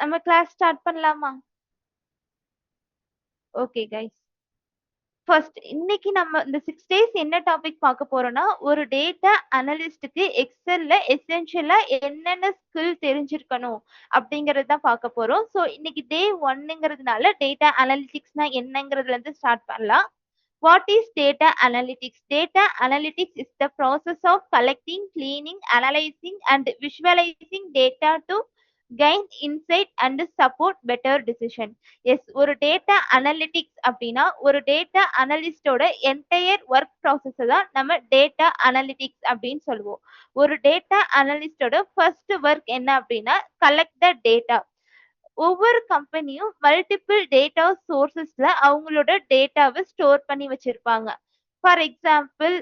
நம்ம class start பண்ணலாமா? Okay guys. First இன்னைக்கு நம்ம இந்த 6 டேஸ் என்ன டாபிக் பார்க்க போறோம்னா, ஒரு டேட்டா அனலிஸ்ட்க்கு எக்ஸெல்ல எசென்ஷியலா என்னென்ன ஸ்கில் தெரிஞ்சிருக்கணும் அப்படிங்கறது தான் பார்க்க போறோம். ஸோ இன்னைக்கு டே 1ங்கிறதுனால டேட்டா அனலிட்டிக்ஸ்னா என்னங்கிறதுல இருந்து ஸ்டார்ட் பண்ணலாம். What is data analytics? Data analytics is the process of collecting, cleaning, analyzing, and visualizing data to gain insight and support better decision. Yes, ஒரு டேட்டா அனலிட்டிக்ஸ் அப்படின்னா ஒரு டேட்டா அனலிஸ்டோட என்டையர் ஒர்க் ப்ராசஸ் தான் நம்ம data analytics அப்படின்னு சொல்லுவோம். ஒரு data அனலிஸ்டோட first work என்ன அப்படின்னா கலெக்ட் த டேட்டா. ஒவ்வொரு கம்பெனியும் மல்டிபிள் டேட்டா சோர்சஸ்ல அவங்களோட டேட்டாவை ஸ்டோர் பண்ணி வச்சிருப்பாங்க. ஃபார் எக்ஸாம்பிள்,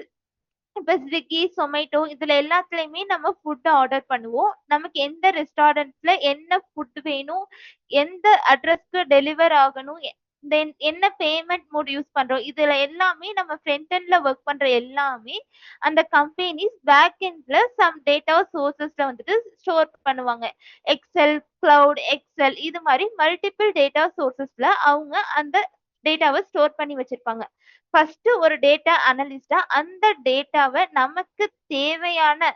இப்ப ஸ்விக்கி, சொமேட்டோ இதுல எல்லாத்துலயுமே நம்ம ஃபுட் ஆர்டர் பண்ணுவோம். நமக்கு எந்த ரெஸ்டாரண்ட்ல என்ன ஃபுட் வேணும், எந்த அட்ரஸ்க்கு டெலிவர் ஆகணும், தென் என்ன பேமெண்ட் மோட் யூஸ் பண்றோம், இதுல எல்லாமே நம்ம ஃப்ரண்ட் எண்ட்ல ஒர்க் பண்ற எல்லாமே அந்த கம்பெனிஸ் பேக் எண்ட்ல சம் டேட்டா சோர்சஸ்ல வந்துட்டு ஸ்டோர் பண்ணுவாங்க. எக்ஸல், கிளவுட், எக்ஸல் இது மாதிரி மல்டிபிள் டேட்டா சோர்சஸ்ல அவங்க அந்த டேட்டாவை ஸ்டோர் பண்ணி வச்சிருப்பாங்க. ஃபர்ஸ்ட் ஒரு டேட்டா அனலிஸ்டா அந்த டேட்டாவை நமக்கு தேவையான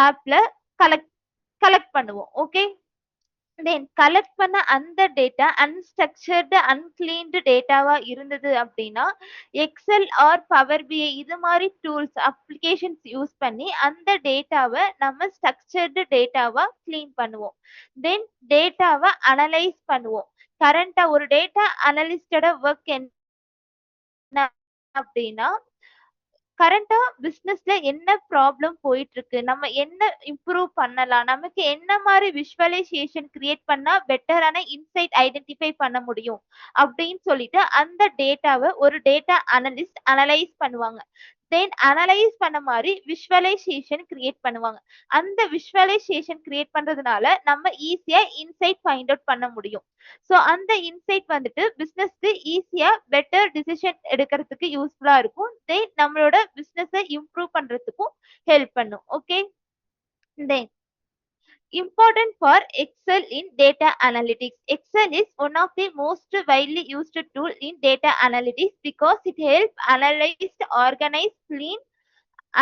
ஆப்ல கலெக்ட் கலெக்ட் பண்ணுவோம். ஓகே, தென் கலெக்ட் பண்ண அந்த டேட்டா அன்ஸ்ட்ரக்சர்டு அன்கிளீன்டு டேட்டாவா இருந்தது அப்படின்னா எக்ஸல் ஆர் பவர் பிஐ இது மாதிரி டூல்ஸ் அப்ளிகேஷன்ஸ் யூஸ் பண்ணி அந்த டேட்டாவை நம்ம ஸ்ட்ரக்சர்டு டேட்டாவா கிளீன் பண்ணுவோம். தென் டேட்டாவை அனலைஸ் பண்ணுவோம். கரண்டா ஒரு டேட்டா அனலிஸ்டோட ஒர்க் என்ன அப்படின்னா கரண்டா பிசினஸ்ல என்ன ப்ராப்ளம் போயிட்டு இருக்கு, நம்ம என்ன இம்ப்ரூவ் பண்ணலாம், நமக்கு என்ன மாதிரி விஷுவலைசேஷன் கிரியேட் பண்ணா பெட்டரான இன்சைட் ஐடென்டிஃபை பண்ண முடியும் அப்படின்னு சொல்லிட்டு அந்த டேட்டாவை ஒரு டேட்டா அனலிஸ்ட் அனலைஸ் பண்ணுவாங்க. தென் அனலைஸ் பண்ண மாதிரி விஷுவலைசேஷன் கிரியேட் பண்ணுவாங்க. அந்த விஷுவலைசேஷன் கிரியேட் பண்றதுனால நம்ம ஈஸியா இன்சைட் ஃபைண்ட் அவுட் பண்ண முடியும். ஸோ அந்த இன்சைட் வந்துட்டு பிசினஸ்க்கு ஈஸியா பெட்டர் டிசிஷன் எடுக்கிறதுக்கு யூஸ்ஃபுல்லா இருக்கும். தென் நம்மளோட பிசினஸை இம்ப்ரூவ் பண்றதுக்கும் ஹெல்ப் பண்ணும். Okay, then important for Excel in data analytics. Excel is one of the most widely used tool in data analytics because it helps analyze, organize, clean,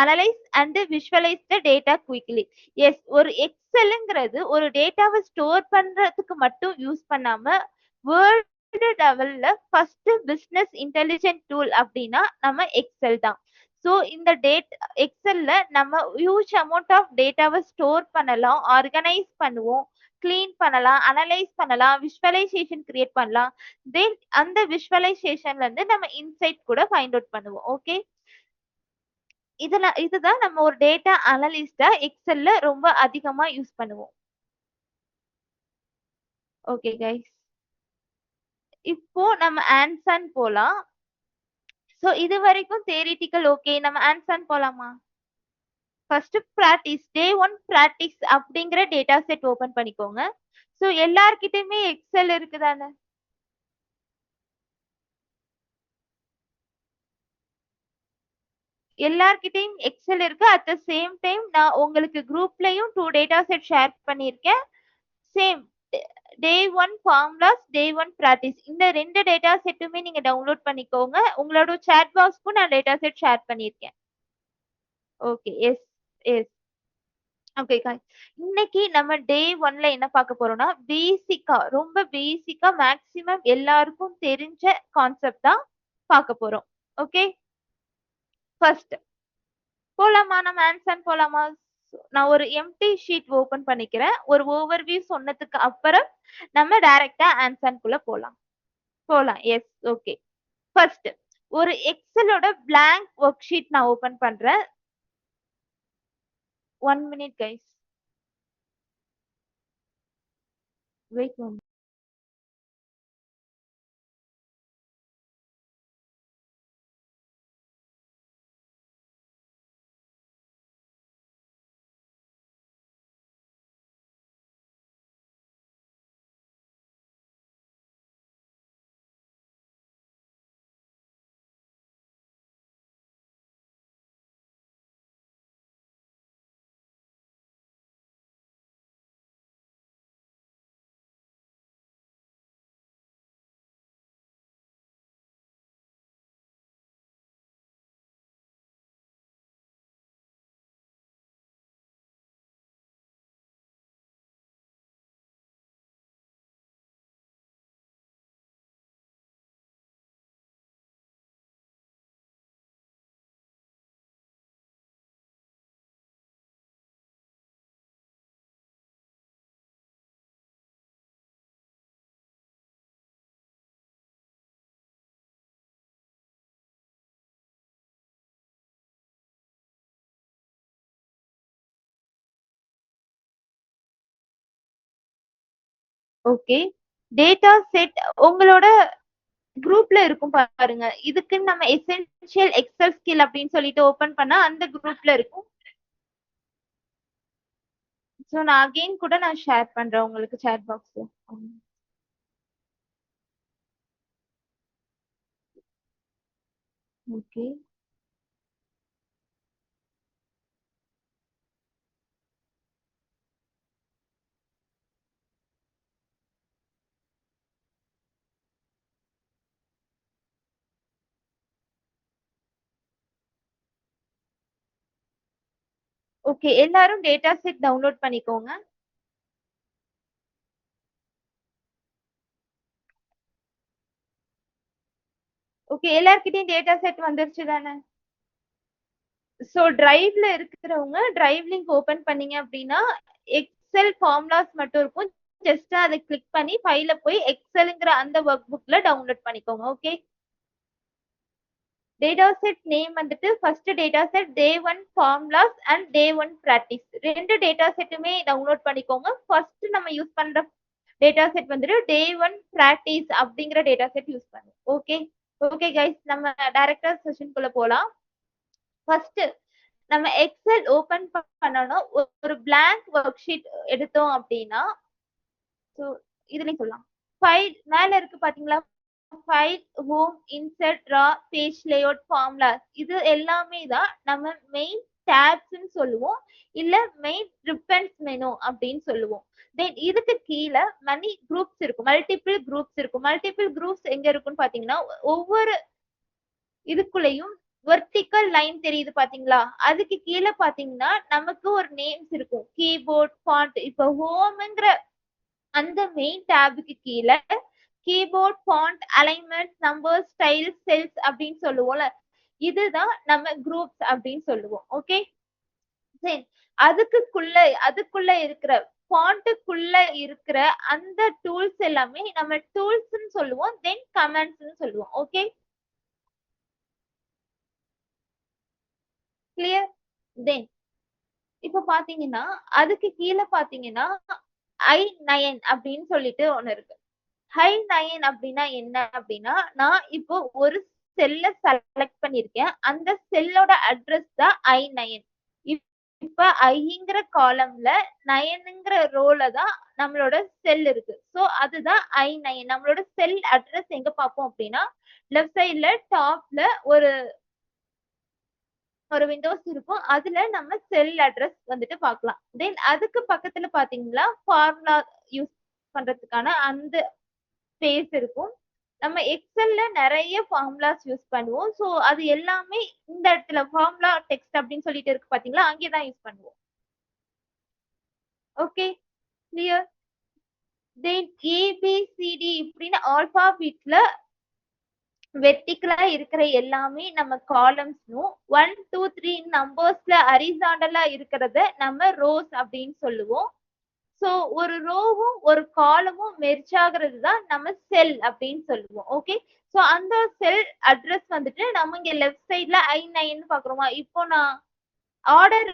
analyse and visualise the data quickly. Yes, ஒரு எக்ஸல்ங்கிறது ஒரு டேட்டாவை store பண்றதுக்கு மட்டும் use பண்ணாம world லெவல்ல first business intelligent tool அப்படின்னா நம்ம எக்ஸல் தான். ஸோ இந்த எக்ஸல்ல நம்ம ஹியூஜ் அமௌண்ட் ஆஃப் டேட்டாவை ஸ்டோர் பண்ணலாம், ஆர்கனைஸ் பண்ணுவோம், கிளீன் பண்ணலாம், அனலைஸ் பண்ணலாம், விஷுவலைசேஷன் கிரியேட் பண்ணலாம். தென் அந்த விஷுவலைசேஷன்ல இருந்து நம்ம இன்சைட் கூட ஃபைண்ட் அவுட் பண்ணுவோம். ஓகே, இதுதான் நம்ம ஒரு டேட்டா அனலிஸ்டா எக்ஸெல்ல ரொம்ப அதிகமா யூஸ் பண்ணுவோம். ஓகே கைஸ், இப்போ நம்ம ஆன்சன் போலாம். சோ இது வரைக்கும் தியரிட்டிக்கல் ஓகே. நம்ம ஆன்சன் போலாமா? ஃபர்ஸ்ட் பிராக்டிஸ், டே 1 பிராக்டிஸ் அப்படிங்கிற டேட்டா செட் ஓபன் பண்ணிக்கோங்க. சோ எல்லார்கிட்டயுமே எக்ஸெல் இருக்குதானே? எல்லார்கிட்டயும் எக்ஸெல் இருக்கு. அட் த சேம் டைம் நான் உங்களுக்கு குரூப்லயும் 2 டேட்டா செட் ஷேர் பண்ணியிருக்கேன். சேம் டே 1 ஃபார்முலாஸ், டே 1 பிராக்டிஸ் இந்த 2 டேட்டா செட்டுமே நீங்க டவுன்லோட் பண்ணிக்கோங்க. உங்களோட சாட் பாக்ஸ்க்கும் நான் டேட்டா செட் ஷேர் பண்ணியிருக்கேன். Okay, yes yes. Okay guys, இன்னைக்கு நம்ம டே 1ல என்ன பார்க்க போறோம்னா பேசிக்கா, ரொம்ப பேசிக்கா மேக்ஸிமம் எல்லாருக்கும் தெரிஞ்ச கான்செப்ட் தான் பார்க்க போறோம். ஓகே, ஃபர்ஸ்ட் போலாமா? நம்ம ஆன்சர் போலாமா? நான் ஒரு எம்டி ஷீட் ஓபன் பண்ணிக்கிறேன். ஒரு ஓவர்வியூ சொன்னதுக்கு அப்புறம் நம்ம டைரக்டா ஆன்சர்க்குள்ள போலாம். போலாம், எஸ். ஓகே, ஃபர்ஸ்ட் ஒரு எக்ஸலோட blank ஒர்க் ஷீட் நான் ஓபன் பண்றேன். 1 minute guys, wait. Okay. Data set உங்களோட குரூப்ல இருக்கும் பாருங்க. இதுக்குன்னு நம்ம எசென்ஷியல் எக்ஸெல் ஸ்கில் அப்படின்னு சொல்லிட்டு ஓப்பன் பண்ணா அந்த குரூப்ல இருக்கும். சோ நான் அகைன் கூட நான் ஷேர் பண்றேன் உங்களுக்கு சாட் பாக்ஸ்ல. ஓகே. ஓகே. எல்லாரும் டேட்டா செட் டவுன்லோட் பண்ணிக்கோங்க. ஓகே. எல்லார்கிட்டயும் டேட்டா செட் வந்துருச்சு தானே? சோ டிரைவ்ல இருக்கிறவங்க டிரைவ் லிங்க் ஓபன் பண்ணீங்க அப்படின்னா எக்ஸெல் ஃபார்முலாஸ் மட்டும் இருக்கும். ஜஸ்ட் அதை கிளிக் பண்ணி ஃபைல போய் எக்ஸெல்ங்கிற அந்த ஒர்க் புக்ல டவுன்லோட் பண்ணிக்கோங்க. ஓகே. டேட்டா செட் நேம் வந்துட்டு first data set day 1 formulas and day 1 practice. ரெண்டு டேட்டா செட்டுமே டவுன்லோட் பண்ணிக்கோங்க. ஃபர்ஸ்ட் நம்ம யூஸ் பண்ற டேட்டா செட் வந்துட்டு டே 1 பிராக்டிஸ் அப்படிங்கிற டேட்டா செட் யூஸ் பண்ணுங்க. ஓகே. ஓகே கைஸ், நம்ம டைரக்டா செஷனுக்குள்ள போலாம். ஃபர்ஸ்ட் நம்ம எக்ஸெல் ஓபன் பண்ணனும். ஒரு blank ஒர்க் ஷீட் எடுத்தோம் அப்படின்னா சோ இதுலயும் சொல்லலாம். ஃபைல் மேல இருக்கு பாத்தீங்களா? File, home, insert, draw, page layout, formulas இது எல்லாமே தான் நம்ம மெயின் டேப்ஸ்ன்னு சொல்லுவோம். இல்ல மெயின் ரிப்பன்ஸ் மெனு அப்படின்னு சொல்லுவோம். தென் இதுக்கு கீழ மணி குரூப்ஸ் இருக்கும். மல்டிபிள் குரூப்ஸ் இருக்கும். மல்டிபிள் குரூப்ஸ் எங்க இருக்குன்னு பாத்தீங்கன்னா ஒவ்வொரு இதுக்குள்ளயும் வெர்டிக்கல் லைன் தெரியுது பாத்தீங்களா? அதுக்கு கீழ பாத்தீங்கன்னா நமக்கு ஒரு நேம்ஸ் இருக்கும். Keyboard, font. இப்ப ஹோம்ங்கிற அந்த மெயின் டேபுக்கு கீழ keyboard, font, alignment, numbers, styles, cells அப்படின்னு சொல்லுவோம்ல. இதுதான் நம்ம குரூப்ஸ் அப்படின்னு சொல்லுவோம். ஓகே. சரி. அதுக்குள்ள அதுக்குள்ள இருக்கிற ஃபாண்ட்டுக்குள்ள இருக்கிற அந்த டூல்ஸ் எல்லாமே நம்ம டூல்ஸ்ன்னு சொல்லுவோம். தென் கமெண்ட்ஸ்ன்னு சொல்லுவோம். ஓகே. கிளியர்? தென் இப்ப பாத்தீங்கன்னா அதுக்கு கீழ பாத்தீங்கன்னா I9 அப்படின்னு சொல்லிட்டு ஒண்ணு இருக்கு. I9 அப்படின்னா என்ன அப்படின்னா நான் இப்போ ஒரு செல்ல செலக்ட் பண்ணிருக்கேன். அந்த செல்லோட அட்ரஸ் தான் I9. இப்ப ஐங்கிற காலம்ல நயனுங்கிற ரோல தான் நம்மளோட செல் இருக்கு. சோ அதுதான் I9. நம்மளோட செல் அட்ரஸ் எங்க பார்ப்போம் அப்படின்னா லெஃப்ட் சைடுல டாப்ல ஒரு ஒரு விண்டோஸ் இருக்கும். அதுல நம்ம செல் அட்ரஸ் வந்துட்டு பார்க்கலாம். தென் அதுக்கு பக்கத்துல பாத்தீங்கன்னா ஃபார்முலா யூஸ் பண்றதுக்கான அந்த ஸ்பேஸ் இருக்கும். நம்ம எக்ஸெல்ல நெறைய ஃபார்முலாஸ் யூஸ் பண்ணுவோம். சோ அது எல்லாமே இந்த இடத்துல ஃபார்முலா டெக்ஸ்ட் அப்படின்னு சொல்லிட்டு இருக்கு பாத்தீங்களா? அங்கே தான் யூஸ் பண்ணுவோம். ஓகே. கிளியர்? தென் ஏபிசிடி இப்படின்னு ஆல்பாபெட்ல வெர்டிகலா இருக்கிற எல்லாமே நம்ம காலம்ஸ்னும் 1 2 3 நம்பர்ஸ்ல ஹரிசாண்டலா இருக்கிறத நம்ம ரோஸ் அப்படின்னு சொல்லுவோம். சோ ஒரு ரோவும் ஒரு காலமும் மெர்ஜ் ஆகுறது தான் நம்ம செல் அப்படின்னு சொல்லுவோம். ஓகே. சோ அந்த செல் அட்ரஸ் வந்துட்டு நம்ம இங்க லெஃப்ட் சைடுல I9 பாக்குறோமா? இப்போ நான் ஆர்டர்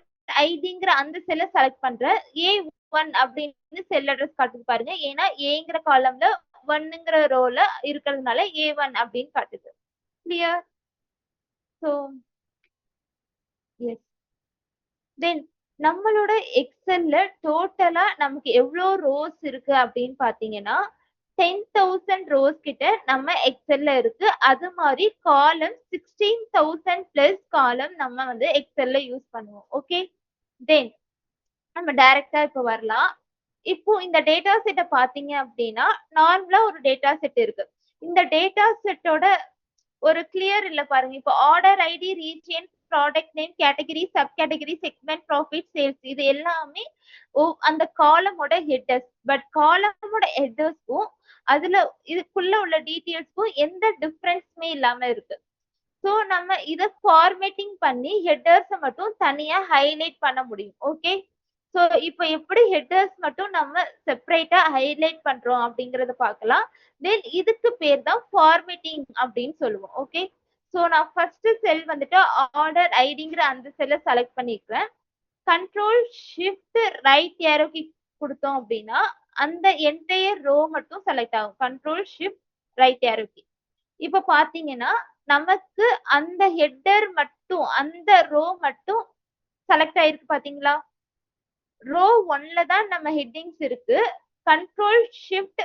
ஐடிங்கிற அந்த செல்ல செலக்ட் பண்றேன். A1 அப்படின்னு செல் அட்ரஸ் காட்டுது பாருங்க. ஏன்னா ஏங்கிற காலம்ல 1ங்கிற ரோல இருக்கிறதுனால A1 அப்படின்னு காட்டுது. கிளியர்? So yes. தென் நம்மளோட எக்ஸெல்ல டோட்டலா நமக்கு எவ்வளோ ரோஸ் இருக்கு அப்படின்னு பாத்தீங்கன்னா 10,000 ரோஸ் கிட்ட நம்ம எக்ஸெல்ல இருக்கு. அது மாதிரி காலம் 16,000 பிளஸ் காலம் நம்ம வந்து எக்ஸெல்ல யூஸ் பண்ணுவோம். ஓகே. தென் நம்ம டைரக்டா இப்ப வரலாம். இப்போ இந்த டேட்டா செட்ட பாத்தீங்க அப்படின்னா நார்மலா ஒரு டேட்டா செட் இருக்கு. இந்த டேட்டா செட்டோட ஒரு கிளியர் இல்ல பாருங்க. இப்போ order ID, region, product name, category, sub category, segment, profit, sales இது எல்லாமே அந்த காலமோட ஹெட்டர்ஸ். பட் காலமோட ஹெட்டர்ஸ்க்கும் அதுல இதுக்குள்ள உள்ள டீடைல்ஸ்க்கும் எந்த டிஃபரன்ஸுமே இல்லாம இருக்கு. சோ நம்ம இத ஃபார்மேட்டிங் பண்ணி ஹெட்டர்ஸ மட்டும் தனியா ஹைலைட் பண்ண முடியும். ஓகே. சோ இப்போ எப்படி ஹெட்டர்ஸ் மட்டும் நம்ம செப்பரேட்டா ஹைலைட் பண்றோம் அப்படிங்கறத பார்க்கலாம். தென் இதுக்கு பேர் தான் ஃபார்மேட்டிங் அப்படின்னு சொல்லுவோம். ஓகே. சோ நான் ஃபர்ஸ்ட் செல் வந்துட்டு ஆர்டர் ஐடிங்கிற அந்த செல்ல செலக்ட் பண்ணிக்கிறேன். Control shift right arrow click கொடுத்தோம் அப்படின்னா அந்த என்டையர் ரோ மட்டும் செலக்ட் ஆகும். Control shift right arrow key. இப்ப பாத்தீங்கன்னா நமக்கு அந்த ஹெட்டர் மட்டும் அந்த ரோ மட்டும் செலக்ட் ஆயிருக்கு பாத்தீங்களா? ரோ 1ல தான் நம்ம ஹெட்டிங்ஸ் இருக்கு. Control shift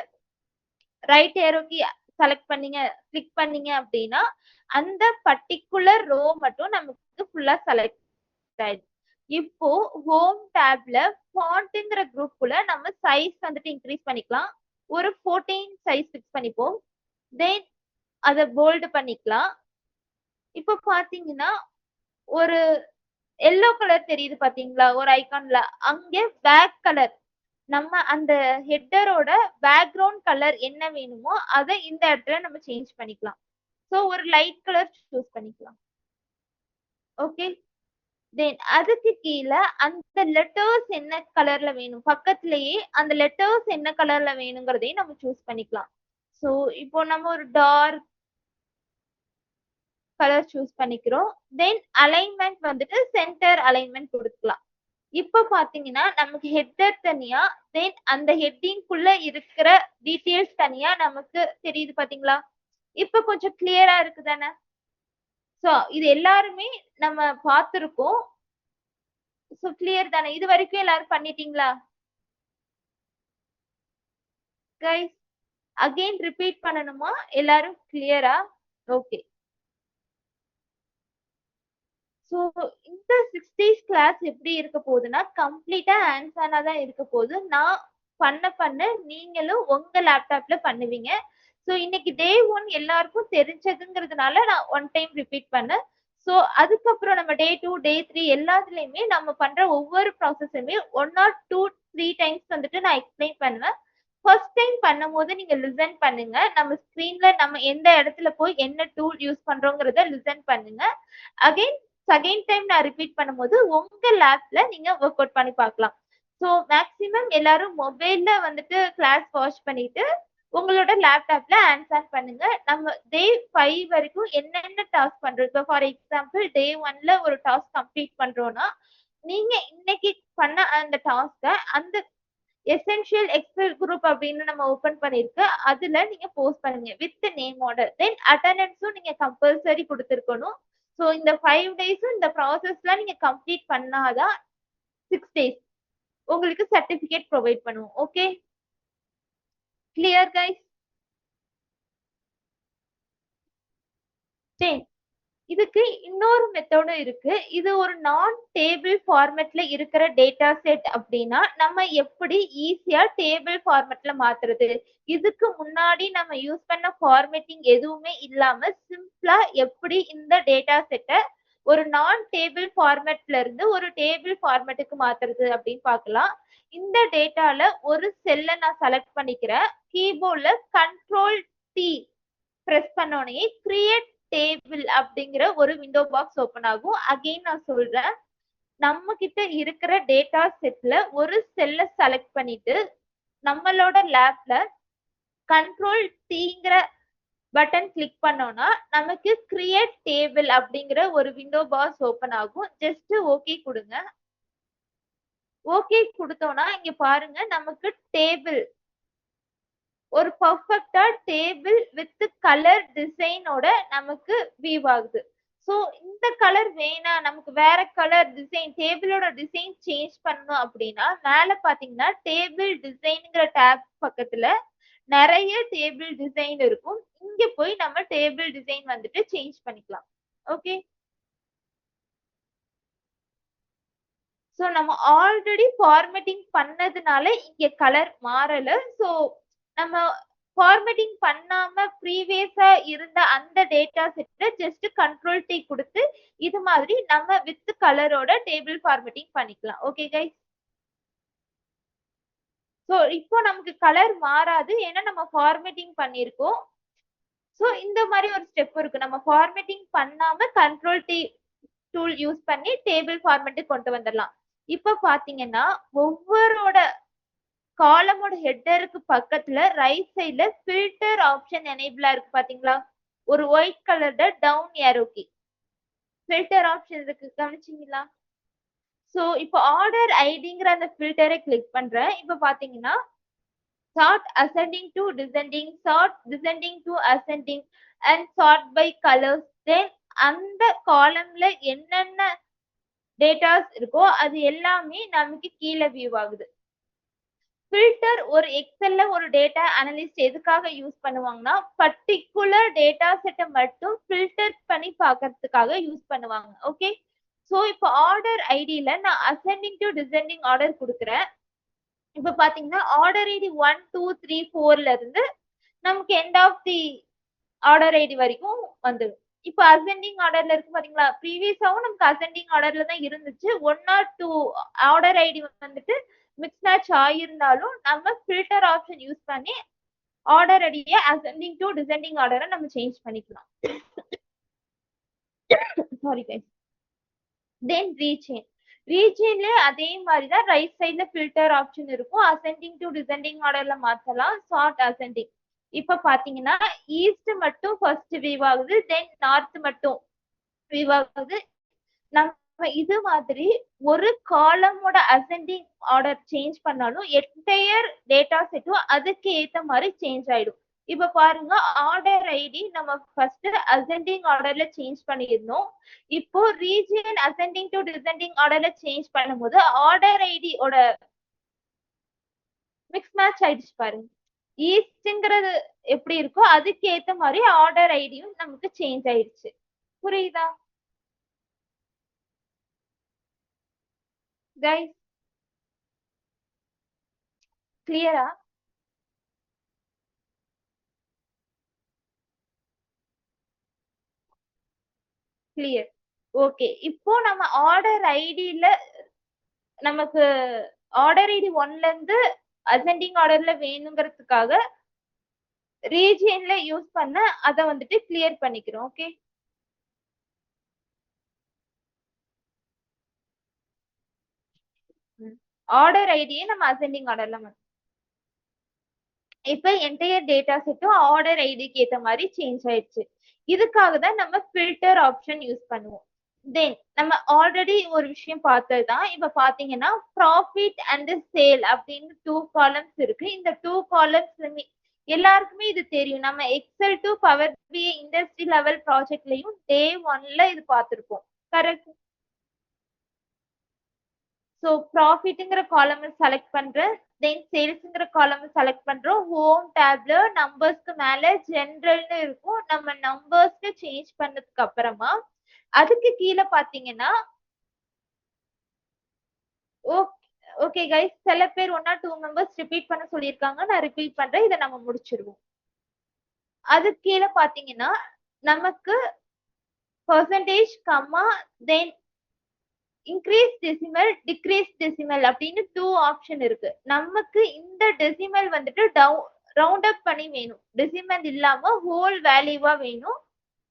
right arrow key select பண்ணீங்க கிளிக் பண்ணீங்க அப்படின்னா அந்த பர்ட்டிகுலர் ரோ மட்டும் நமக்கு ஃபுல்லா செலக்ட் ஆயிடுச்சு. இப்போ ஹோம் டேப்ல ஃபாண்ட்ங்கிற குரூப்புல நம்ம சைஸ் வந்துட்டு இன்க்ரீஸ் பண்ணிக்கலாம். ஒரு 14 சைஸ் ஃபிக்ஸ் பண்ணிப்போம். தென் அத போல்ட் பண்ணிக்கலாம். இப்போ பாத்தீங்கன்னா ஒரு எல்லோ கலர் தெரியுது பாத்தீங்களா ஒரு ஐகான்ல, அங்க பேக் கலர் நம்ம அந்த ஹெட்டரோட பேக்ரவுண்ட் கலர் என்ன வேணுமோ அதை இந்த இடத்துல நம்ம சேஞ்ச் பண்ணிக்கலாம். ஸோ ஒரு லைட் கலர் சூஸ் பண்ணிக்கலாம். ஓகே, தென் அதுக்கு கீழே அந்த லெட்டர்ஸ் என்ன கலர்ல வேணும் பக்கத்திலேயே அந்த லெட்டர்ஸ் என்ன கலர்ல வேணுங்கிறதையும் நம்ம சூஸ் பண்ணிக்கலாம். ஸோ இப்போ நம்ம ஒரு டார்க் கலர் சூஸ் பண்ணிக்கிறோம். தென் அலைன்மெண்ட் வந்துட்டு சென்டர் அலைன்மெண்ட் கொடுக்கலாம். இப்ப பாத்தீங்கன்னா நமக்கு ஹெட்டர் தனியா தென் அந்த ஹெட்டிங்குள்ள இருக்கிற டீடைல்ஸ் தனியா நமக்கு தெரியுது பாத்தீங்களா? இப்ப கொஞ்சம் கிளியரா இருக்கு தானே? சோ இது எல்லாருமே நம்ம பார்த்திருக்கோம். சோ கிளியர் தானே? இது வரைக்கும் எல்லாரும் பண்ணிட்டீங்களா? கைஸ் அகைன் ரிப்பீட் பண்ணணுமா? எல்லாரும் கிளியரா? ஓகே. ஸோ இந்த 6 டேஸ் கிளாஸ் எப்படி இருக்க போகுதுன்னா கம்ப்ளீட்டா ஹேண்ட்ஸ் ஆனா தான் இருக்க போகுது. நான் பண்ண நீங்களும் உங்க லேப்டாப்ல பண்ணுவீங்க. ஸோ இன்னைக்கு டே 1 எல்லாருக்கும் தெரிஞ்சதுங்கிறதுனால நான் ஒன் டைம் ரிப்பீட் பண்ணேன். ஸோ அதுக்கப்புறம் நம்ம டே 2 டே 3 எல்லாத்துலயுமே நம்ம பண்ற ஒவ்வொரு ப்ராசஸுமே 1 ஆர் 2 3 டைம்ஸ் வந்துட்டு நான் எக்ஸ்பிளைன் பண்ணுவேன். ஃபர்ஸ்ட் டைம் பண்ணும்போது நீங்க லிசன் பண்ணுங்க. நம்ம ஸ்கிரீன்ல நம்ம எந்த இடத்துல போய் என்ன டூல் யூஸ் பண்றோங்கிறத லிசன் பண்ணுங்க. அகைன் செகண்ட் டைம் நான் ரிப்பீட் பண்ணும்போது உங்க லேப்ல நீங்க ஒர்க் அவுட் பண்ணி பார்க்கலாம். ஸோ மேக்ஸிமம் எல்லாரும் மொபைல்ல வந்துட்டு கிளாஸ் வாட்ச் பண்ணிட்டு உங்களோட லேப்டாப்ல ஆன்சர் பண்ணுங்க. நம்ம டே 5 வரைக்கும் என்னென்ன டாஸ்க் பண்றோம். இப்போ ஃபார் எக்ஸாம்பிள் டே 1ல ஒரு டாஸ்க் கம்ப்ளீட் பண்றோம்னா நீங்க இன்னைக்கு பண்ண அந்த டாஸ்க அந்த எசென்ஷியல் எக்ஸல் குரூப் அப்படின்னு நம்ம ஓபன் பண்ணிருக்கு. அதுல நீங்க போஸ்ட் பண்ணுங்க வித் நேமோட. தென் அட்டெண்டன்ஸும் நீங்க கம்பல்சரி கொடுத்துருக்கணும். ஸோ இந்த 5 டேஸும் இந்த ப்ராசஸ்லாம் நீங்க கம்ப்ளீட் பண்ணாதான் 6 டேஸ் உங்களுக்கு சர்டிபிகேட் ப்ரொவைட் பண்ணுவோம். Okay, clear guys? சரி, இதுக்கு இன்னொரு மெத்தடும் இருக்கு. இது ஒரு நான் டேபிள் ஃபார்மேட்ல இருக்கிற டேட்டா செட் அப்படின்னா நம்ம எப்படி ஈஸியா டேபிள் ஃபார்மேட்ல மாத்துறது. இதுக்கு முன்னாடி நம்ம யூஸ் பண்ண ஃபார்மேட்டிங் எதுவுமே இல்லாம சிம்பிளா எப்படி இந்த டேட்டா செட்டை ஒரு நான் டேபிள் ஃபார்மேட்ல இருந்து ஒரு டேபிள் ஃபார்மேட்டுக்கு மாத்துறது அப்படின்னு பார்க்கலாம். இந்த டேட்டால ஒரு செல்லை நான் செலக்ட் பண்ணிக்கிறேன். கீபோர்ட்ல கண்ட்ரோல் டி பிரஸ் பண்ணோடனே கிரியேட் டேபிள் அப்படிங்கிற ஒரு விண்டோ பாக்ஸ் ஓபன் ஆகும். அகைன் நான் சொல்றேன், நம்ம கிட்ட இருக்கிற டேட்டா செட்ல ஒரு செல்லை செலக்ட் பண்ணிட்டு நம்மளோட லேப்ல கண்ட்ரோல் டிங்கிற பட்டன் கிளிக் பண்ணோம்னா நமக்கு கிரியேட் டேபிள் அப்படிங்கிற ஒரு விண்டோ பாக்ஸ் ஓபன் ஆகும். ஜஸ்ட் ஓகே கொடுங்க. ஓகே கொடுத்தோம்னா இங்க பாருங்க நமக்கு டேபிள் ஒரு பர்ஃபெக்டா டேபிள் வித் கலர் டிசைனோட நமக்கு வியூ ஆகுது. ஸோ இந்த கலர் வேணாம் நமக்கு வேற கலர் டிசைன் டேபிளோட டிசைன் சேஞ்ச் பண்ணணும் அப்படின்னா மேல பாத்தீங்கன்னா டேபிள் டிசைன்ங்கிற டேப் பக்கத்துல நிறைய டேபிள் டிசைன் இருக்கும். இங்க போய் நம்ம டேபிள் டிசைன் வந்துட்டு சேஞ்ச் பண்ணிக்கலாம். ஓகே, ஸோ நம்ம ஆல்ரெடி ஃபார்மேட்டிங் பண்ணதுனால இங்க கலர் மாறல. ஸோ நம்ம ஃபார்மேட்டிங் பண்ணாம ப்ரீவியஸா இருந்த அந்த டேட்டா செட்டை ஜஸ்ட் கண்ட்ரோல் டி கொடுத்து இது மாதிரி நம்ம வித் கலரோட டேபிள் ஃபார்மேட்டிங் பண்ணிக்கலாம். Okay guys? ஸோ இப்போ நமக்கு கலர் மாறாது ஏன்னா நம்ம ஃபார்மேட்டிங் பண்ணியிருக்கோம். ஸோ இந்த மாதிரி ஒரு ஸ்டெப் இருக்கு. நம்ம ஃபார்மேட்டிங் பண்ணாம கண்ட்ரோல் டி டூல் யூஸ் பண்ணி டேபிள் ஃபார்மேட்டுக்கு கொண்டு வந்துடலாம். இப்ப பாத்தீங்கன்னா ஒவ்வொருட காலமோட ஹெட்டருக்கு பக்கத்துல ரைட் சைடுல ஃபில்டர் ஆப்ஷன் எனேபிளா இருக்கு பாத்தீங்களா? ஒரு ஒயிட் கலர்ல down arrow key filter option இருக்கு, கவனிச்சீங்களா? சோ இப்போ ஆர்டர் ஐடிங்கிற அந்த ஃபில்டரை கிளிக் பண்றேன். இப்ப பாத்தீங்கன்னா sort ascending to descending, sort descending to ascending, and sort by colors. Then அந்த காலம்ல என்னென்ன டேட்டாஸ் இருக்கோ அது எல்லாமே நமக்கு கீழே வியூ ஆகுது. ஃபில்டர் ஒரு எக்ஸெல்ல ஒரு டேட்டா அனலிஸ்ட் எதுக்காக யூஸ் பண்ணுவாங்கன்னா பர்டிகுலர் டேட்டா செட்டை மட்டும் ஃபில்டர் பண்ணி பார்க்கறதுக்காக யூஸ் பண்ணுவாங்க. ஓகே, ஸோ இப்போ ஆர்டர் ஐடியில நான் அசெண்டிங் டு டிசெண்டிங் ஆர்டர் கொடுக்குறேன். இப்ப பாத்தீங்கன்னா ஆர்டர் ஐடி 1 2 3 4ல இருந்து நமக்கு end of the order ID வரைக்கும் வந்துடும். இப்ப அசெண்டிங் ஆர்டர்ல இருக்கு பாத்தீங்களா, ப்ரீவியஸாவும் நமக்கு அசெண்டிங் ஆர்டர்ல தான் இருந்துச்சு. 1 or 2 ஆர்டர் ஐடி வந்துட்டு மிக்ஸ் மேட்ச் ஆயிருந்தாலும் நம்ம ஃபில்டர் ஆப்ஷன் யூஸ் பண்ணி ஆர்டர் ஐடியை அசெண்டிங் டு டிசெண்டிங் ஆர்டரை நம்ம சேஞ்ச் பண்ணிக்கலாம். Sorry guys. தென் ரீசெயின். ரீஜியன்ல அதே மாதிரி தான் ரைட் சைடுல ஃபில்டர் ஆப்ஷன் இருக்கும். அசெண்டிங் டு டிசெண்டிங் ஆர்டர்ல மாத்தலாம். Sort ascending. இப்ப பாத்தீங்கன்னா ஈஸ்ட் மட்டும் ஃபர்ஸ்ட் வியூ ஆகுது, தென் நார்த் மட்டும் வியூ ஆகுது. நம்ம இது மாதிரி ஒரு காலமோட அசெண்டிங் ஆர்டர் சேஞ்ச் பண்ணாலும் என்டையர் டேட்டா செட்டும் அதுக்கு ஏத்த மாதிரி சேஞ்ச் ஆயிடும். இப்ப பாருங்க ஆர்டர் ஐடி நம்ம ஃபர்ஸ்ட் அசெண்டிங் ஆர்டர்ல சேஞ்ச் பண்ணிருந்தோம். இப்போ ரீஜியன் அசெண்டிங் டு டிசெண்டிங் ஆர்டர்ல சேஞ்ச் பண்ணும்போது ஆர்டர் ஐடியோட மிக்ஸ் மேட்ச் ஆயிடுச்சு பாருங்க. ஈஸ்ட்ங்கிறது எப்படி இருக்கோ அதுக்கு ஏத்த மாதிரி ஆர்டர் ஐடியும் நமக்கு சேஞ்ச் ஆயிடுச்சு. புரியுதா கைஸ்? கிளியரா? கிளியர். ஓகே, இப்போ நம்ம ஆர்டர் ஐடியில நமக்கு ஆர்டர் ஐடி 1ல இருந்து அசெண்டிங் ஆர்டர்ல வேணுங்கிறதுக்காக ரீஜியன்ல யூஸ் பண்ண அத வந்துட்டு கிளியர் பண்ணிக்கிறோம். ஓகே, ஆர்டர் ஐடியை நம்ம அசெண்டிங் ஆர்டர்ல இப்ப என்டையர் டேட்டா செட்டும் ஆர்டர் ஐடிக்கு ஏத்த மாதிரி சேஞ்ச் ஆயிடுச்சு. இதுக்காக தான் நம்ம ஃபில்டர் ஆப்ஷன் யூஸ் பண்ணுவோம். தென் நம்ம ஆல்ரெடி ஒரு விஷயம் பார்த்ததுதான். இப்ப பாத்தீங்கன்னா ப்ராஃபிட் அண்ட் சேல் அப்படின்னு 2 காலம்ஸ் இருக்கு. இந்த 2 காலம்ஸ் எல்லாருக்குமே இது தெரியும். நம்ம Excel to power B industry level ப்ராஜெக்ட்லயும் டே 1ல இது பார்த்திருப்போம். கரெக்ட்? ஸோ ப்ராஃபிட்ங்கிற காலம் செலக்ட் பண்றேன், தென் சேல்ஸ்ங்கிற காலம் செலக்ட் பண்றோம். ஹோம் டேப்ல நம்பர்ஸ்க்கு மேல ஜென்ரல்னு இருக்கும். நம்ம நம்பர்ஸ்க்கு சேஞ்ச் பண்ணதுக்கு அப்புறமா அதுக்கு கீழே பாத்தீங்கன்னா ஓகே கைஸ், சில பேர் 1 or 2 மெம்பர்ஸ் ரிப்பீட் பண்ண சொல்லியிருக்காங்க. நான் ரிப்பீட் பண்றேன், இதை நம்ம முடிச்சிருவோம். அதுக்கு கீழே பாத்தீங்கன்னா நமக்கு percentage comma then increase decimal decrease decimal அப்படின்னு 2 ஆப்ஷன் இருக்கு. நமக்கு இந்த டெசிமல் வந்துட்டு ரவுண்ட் அப் பண்ணி வேணும், டெசிமல் இல்லாம ஹோல் வேல்யூவா வேணும்.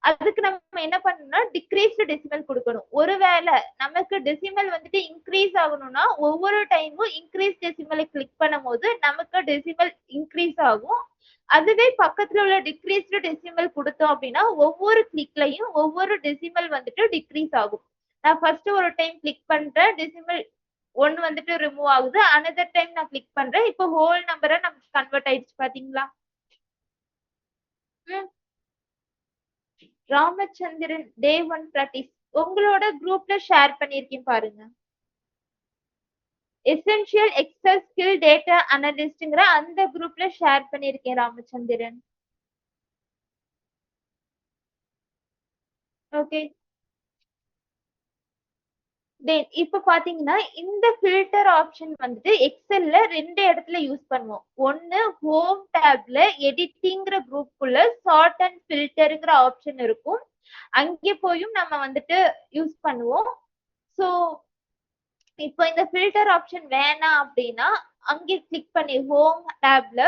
அதுக்கு நம்ம என்ன பண்ணணும்னா டிக்ரீஸ்டு டெசிமல் கொடுக்கணும். ஒருவேளை நமக்கு டெசிமல் வந்துட்டு இன்க்ரீஸ் ஆகணும்னா ஒவ்வொரு டைமும் இன்க்ரீஸ் டெசிமலை கிளிக் பண்ணும் போது நமக்கு டெசிமல் இன்க்ரீஸ் ஆகும். அதுவே பக்கத்துல உள்ள டிக்ரீஸ்டு டெசிமல் கொடுத்தோம் அப்படின்னா ஒவ்வொரு கிளிக்லயும் ஒவ்வொரு டெசிமல் வந்துட்டு டிக்ரீஸ் ஆகும். நான் ஃபர்ஸ்ட் ஒரு டைம் கிளிக் பண்றேன், டெசிமல் 1 வந்துட்டு ரிமூவ் ஆகுது. அனதர் டைம் நான் கிளிக் பண்றேன், இப்போ ஹோல் நம்பரை நமக்கு கன்வெர்ட் ஆயிடுச்சு பாத்தீங்களா? ராமச்சந்திரன் டே 1 பிராக்டிஸ் உங்களோட குரூப்ல ஷேர் பண்ணிருக்கேன் பாருங்க. எசென்ஷியல் எக்ஸல் ஸ்கில் டேட்டா அனலிஸ்ட்ங்கிற அந்த குரூப்ல ஷேர் பண்ணிருக்கேன் ராமச்சந்திரன். ஓகே, தென் இப்ப பாத்தீங்கன்னா இந்த ஃபில்டர் ஆப்ஷன் வந்துட்டு எக்ஸல்ல 2 இடத்துல யூஸ் பண்ணுவோம். ஒன்னு ஹோம் டேப்ல எடிட்டிங்கிற குரூப்புக்குள்ள சார்ட் அண்ட் ஃபில்டருங்கிற ஆப்ஷன் இருக்கும். அங்கே போயும் நம்ம வந்துட்டு யூஸ் பண்ணுவோம். ஸோ இப்போ இந்த ஃபில்டர் ஆப்ஷன் வேணாம் அப்படின்னா அங்கே கிளிக் பண்ணி ஹோம் டேப்ல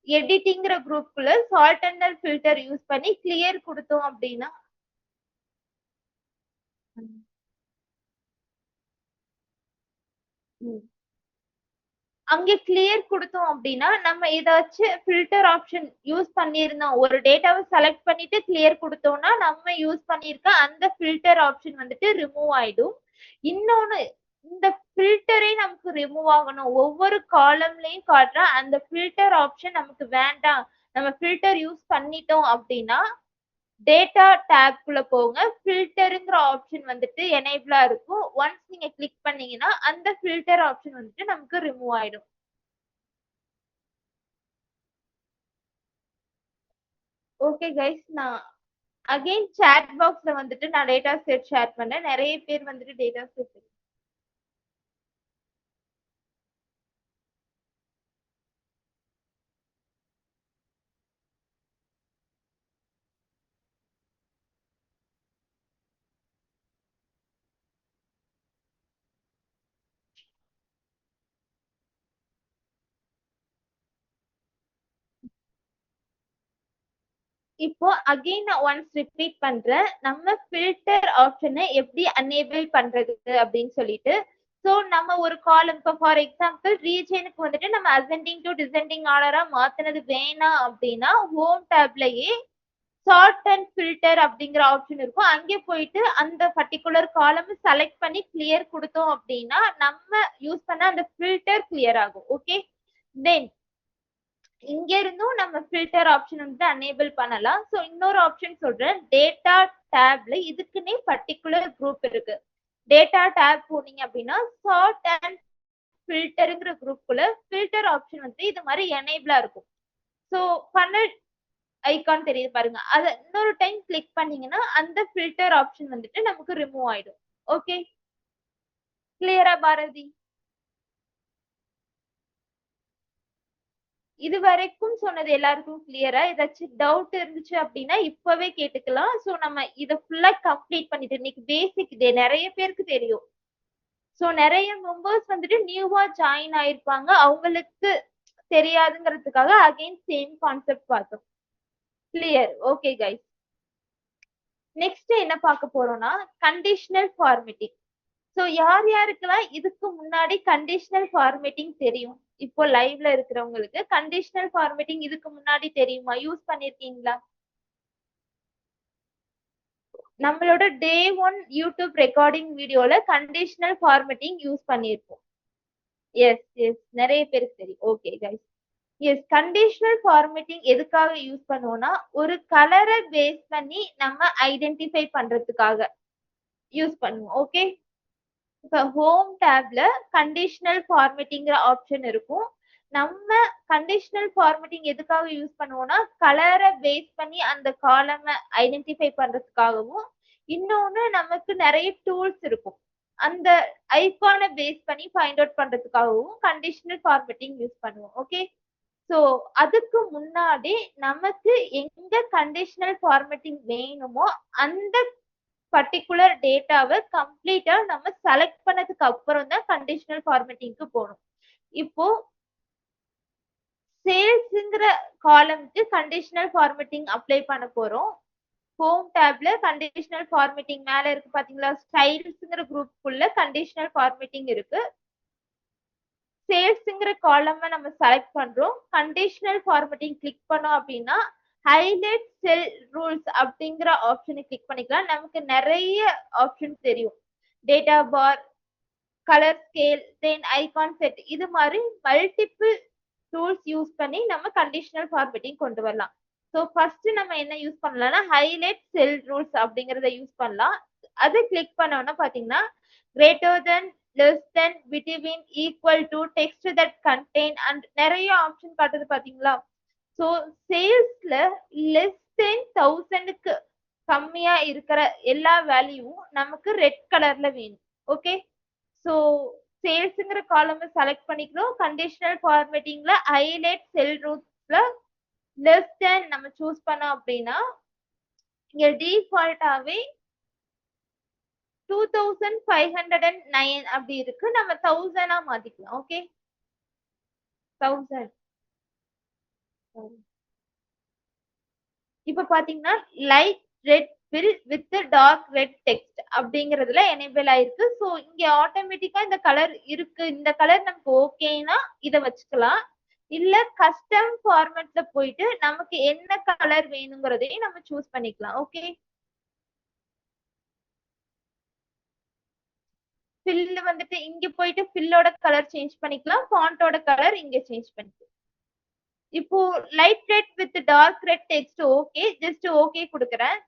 எடிட்டிங்கிற குரூப்புக்குள்ள சார்ட் அண்ட் ஃபில்டர் யூஸ் பண்ணி கிளியர் கொடுத்தோம் அப்படின்னா அங்கே கிளியர் கொடுத்தோம் அப்படின்னா நம்ம ஏதாச்சும் ஃபில்டர் ஆப்ஷன் யூஸ் பண்ணியிருந்தோம், ஒரு டேட்டாவை செலக்ட் பண்ணிட்டு கிளியர் கொடுத்தோம்னா நம்ம யூஸ் பண்ணியிருக்க அந்த ஃபில்டர் ஆப்ஷன் வந்துட்டு ரிமூவ் ஆயிடும். இன்னொன்னு இந்த ஃபில்டரே நமக்கு ரிமூவ் ஆகணும். ஒவ்வொரு காலம்லயும் காட்டுற அந்த ஃபில்டர் ஆப்ஷன் நமக்கு வேண்டாம். நம்ம ஃபில்டர் யூஸ் பண்ணிட்டோம் அப்படின்னா, டேட்டா டேப்க்குள்ள போங்க. ஃபில்டர்ங்கிற ஆப்ஷன் வந்துட்டு எனேபிளா இருக்கும். ஒன்ஸ் நீங்க கிளிக் பண்ணீங்கன்னா, அந்த ஃபில்டர் ஆப்ஷன் வந்துட்டு நமக்கு ரிமூவ் ஆயிடும். ஓகே கைஸ், நான் அகைன் சாட் பாக்ஸ்ல வந்துட்டு நான் டேட்டா செட் ஷேர் பண்ணேன். நிறைய பேர் வந்துட்டு டேட்டா செட். இப்போ அகைன் நான் ஒன்ஸ் ரிப்பீட் பண்றேன். நம்ம ஃபில்டர் ஆப்ஷனை எப்படி அனேபிள் பண்றது அப்படின்னு சொல்லிட்டு. ஸோ நம்ம ஒரு காலம் இப்போ ஃபார் எக்ஸாம்பிள் ரீஜனுக்கு வந்துட்டு நம்ம அசெண்டிங் டு டிசெண்டிங் ஆர்டரா மாத்தினது வேணாம் அப்படின்னா ஹோம் டேப்லயே சார்ட் அண்ட் ஃபில்டர் அப்படிங்கிற ஆப்ஷன் இருக்கும். அங்கே போயிட்டு அந்த பர்டிகுலர் காலம் செலக்ட் பண்ணி கிளியர் கொடுத்தோம் அப்படின்னா நம்ம யூஸ் பண்ண அந்த ஃபில்டர் கிளியர் ஆகும். ஓகே, தென் இங்க இருந்தும் நம்ம ஃபில்டர் ஆப்ஷன் வந்து அனேபிள் பண்ணலாம். ஸோ இன்னொரு ஆப்ஷன் சொல்றேன். டேட்டா டேப்ல இதுக்குன்னே பர்டிகுலர் குரூப் இருக்கு. டேட்டா டேப் போனீங்க அப்படின்னா சார்ட் அண்ட் ஃபில்டருங்கிற குரூப்புக்குள்ள ஃபில்டர் ஆப்ஷன் வந்து இது மாதிரி எனேபிளா இருக்கும். ஸோ ஃபன்னல் ஐகான் தெரியுது பாருங்க. அதை இன்னொரு டைம் கிளிக் பண்ணீங்கன்னா அந்த ஃபில்டர் ஆப்ஷன் வந்துட்டு நமக்கு ரிமூவ் ஆயிடும். ஓகே, கிளியரா பாரதி? இது வரைக்கும் சொன்னது எல்லாருக்கும் கிளியரா? ஏதாச்சும் டவுட் இருந்துச்சு அப்படின்னா இப்பவே கேட்டுக்கலாம். சோ நம்ம இத ஃபுல்லா கம்ப்ளீட் பண்ணிட்டு இன்னைக்கு பேசிக் டே நிறைய பேருக்கு தெரியும். சோ நிறைய மெம்பர்ஸ் வந்துட்டு நியூவா ஜாயின் ஆயிருப்பாங்க. அவங்களுக்கு தெரியாதுங்கிறதுக்காக அகைன் சேம் கான்செப்ட் பார்த்தோம். கிளியர்? Okay guys. நெக்ஸ்ட் என்ன பார்க்க போறோம்னா கண்டிஷனல் ஃபார்மேட்டிங். சோ யார் யாருக்கெல்லாம் இதுக்கு முன்னாடி கண்டிஷனல் ஃபார்மேட்டிங் தெரியும்? இப்போ லைவ்ல இருக்கிறவங்களுக்கு கண்டிஷனல் ஃபார்மேட்டிங் இதுக்கு முன்னாடி தெரியுமா? யூஸ் பண்ணிருக்கீங்களா? நம்மளோட டே 1 யூடியூப் ரெக்கார்டிங் வீடியோல கண்டிஷனல் ஃபார்மேட்டிங் யூஸ் பண்ணிருப்போம். எஸ் எஸ், நிறைய பேருக்கு தெரியும். Okay guys. Yes, conditional formatting எதுக்காக யூஸ் பண்ணுவோம்னா ஒரு கலரை பேஸ் பண்ணி நம்ம ஐடென்டிஃபை பண்றதுக்காக யூஸ் பண்ணுவோம். ஓகே, இப்ப ஹோம் டேப்ல கண்டிஷனல் ஃபார்மேட்டிங்கிற ஆப்ஷன் இருக்கும். நம்ம கண்டிஷனல் ஃபார்மேட்டிங் எதுக்காக யூஸ் பண்ணுவோம்னா கலரை பேஸ் பண்ணி அந்த காலமை ஐடென்டிஃபை பண்றதுக்காகவும், இன்னொன்னு நமக்கு நிறைய டூல்ஸ் இருக்கும். அந்த ஐகானை பேஸ் பண்ணி ஃபைண்ட் அவுட் பண்றதுக்காகவும் கண்டிஷனல் ஃபார்மேட்டிங் யூஸ் பண்ணுவோம். ஓகே, ஸோ அதுக்கு முன்னாடி நமக்கு எங்க கண்டிஷனல் ஃபார்மேட்டிங் வேணுமோ அந்த பர்டிகுலர் டேட்டாவை கம்ப்ளீட்டா நம்ம செலக்ட் பண்ணதுக்கு அப்புறம் தான் கண்டிஷனல் ஃபார்மேட்டிங்க்கு போகணும். இப்போ சேல்ஸ்ங்கிற காலம்க்கு கண்டிஷனல் ஃபார்மேட்டிங் அப்ளை பண்ண போறோம். ஹோம் டேப்ல கண்டிஷனல் ஃபார்மேட்டிங் மேல இருக்கு பாத்தீங்களா? ஸ்டைல்ஸ்ங்கிற குரூப்புக்குள்ள கண்டிஷனல் ஃபார்மேட்டிங் இருக்கு. சேல்ஸ்ங்கிற காலமை நம்ம செலக்ட் பண்றோம். கண்டிஷனல் ஃபார்மேட்டிங் கிளிக் பண்ணோம் அப்படின்னா ஹைலைட் செல் ரூல்ஸ் அப்படிங்கிற ஆப்ஷனை கிளிக் பண்ணிக்கலாம். நமக்கு நிறைய ஆப்ஷன் தெரியும். டேட்டா பார், கலர் ஸ்கேல், தென் ஐகான் செட், இது மாதிரி மல்டிபிள் டூல்ஸ் யூஸ் பண்ணி நம்ம கண்டிஷனல் ஃபார்மேட்டிங் கொண்டு வரலாம். ஸோ ஃபர்ஸ்ட் நம்ம என்ன யூஸ் பண்ணலாம்னா ஹைலைட் செல் ரூல்ஸ் அப்படிங்கறத யூஸ் பண்ணலாம். அது கிளிக் பண்ணோம்னா பாத்தீங்கன்னா greater than, less than, between, equal to, text that contain and நிறைய ஆப்ஷன் காட்டுது பாத்தீங்களா? ஸோ சேல்ஸ்ல லெஸ் தென் 1000க்கு கம்மியா இருக்கிற எல்லா வேல்யூவும் நமக்கு ரெட் கலர்ல வேணும். ஓகே, ஸோ சேல்ஸ்ங்கிற காலம் செலக்ட் பண்ணிக்கணும். கண்டிஷனல் ஃபார்மேட்டிங்ல ஹைலைட் செல் ரூட்ஸ்ல லெஸ் தென் நம்ம சூஸ் பண்ணோம் அப்படின்னா இங்க டிஃபால்ட்டாவே 2509 அப்படி இருக்கு. நம்ம 1000 மாத்திக்கலாம். ஓகே, 1000. இப்ப பாத்தீங்கன்னா light red fill with dark red text அப்படிங்கறதுல எனேபிள் ஆயிருக்கு. ஸோ இங்க ஆட்டோமேட்டிக்கா இந்த கலர் இருக்கு. இந்த கலர் நமக்கு ஓகேனா இதை வச்சுக்கலாம். இல்ல கஸ்டம் ஃபார்மேட்ல போயிட்டு நமக்கு என்ன கலர் வேணுங்கிறதையும் நம்ம சூஸ் பண்ணிக்கலாம். ஓகே, ஃபில் வந்துட்டு இங்க போயிட்டு ஃபில்லோட கலர் சேஞ்ச் பண்ணிக்கலாம், ஃபாண்டோட கலர் இங்க சேஞ்ச் பண்ணிக்கலாம். இப்போ light red with dark red text okay, just okay கொடுக்குறேன்.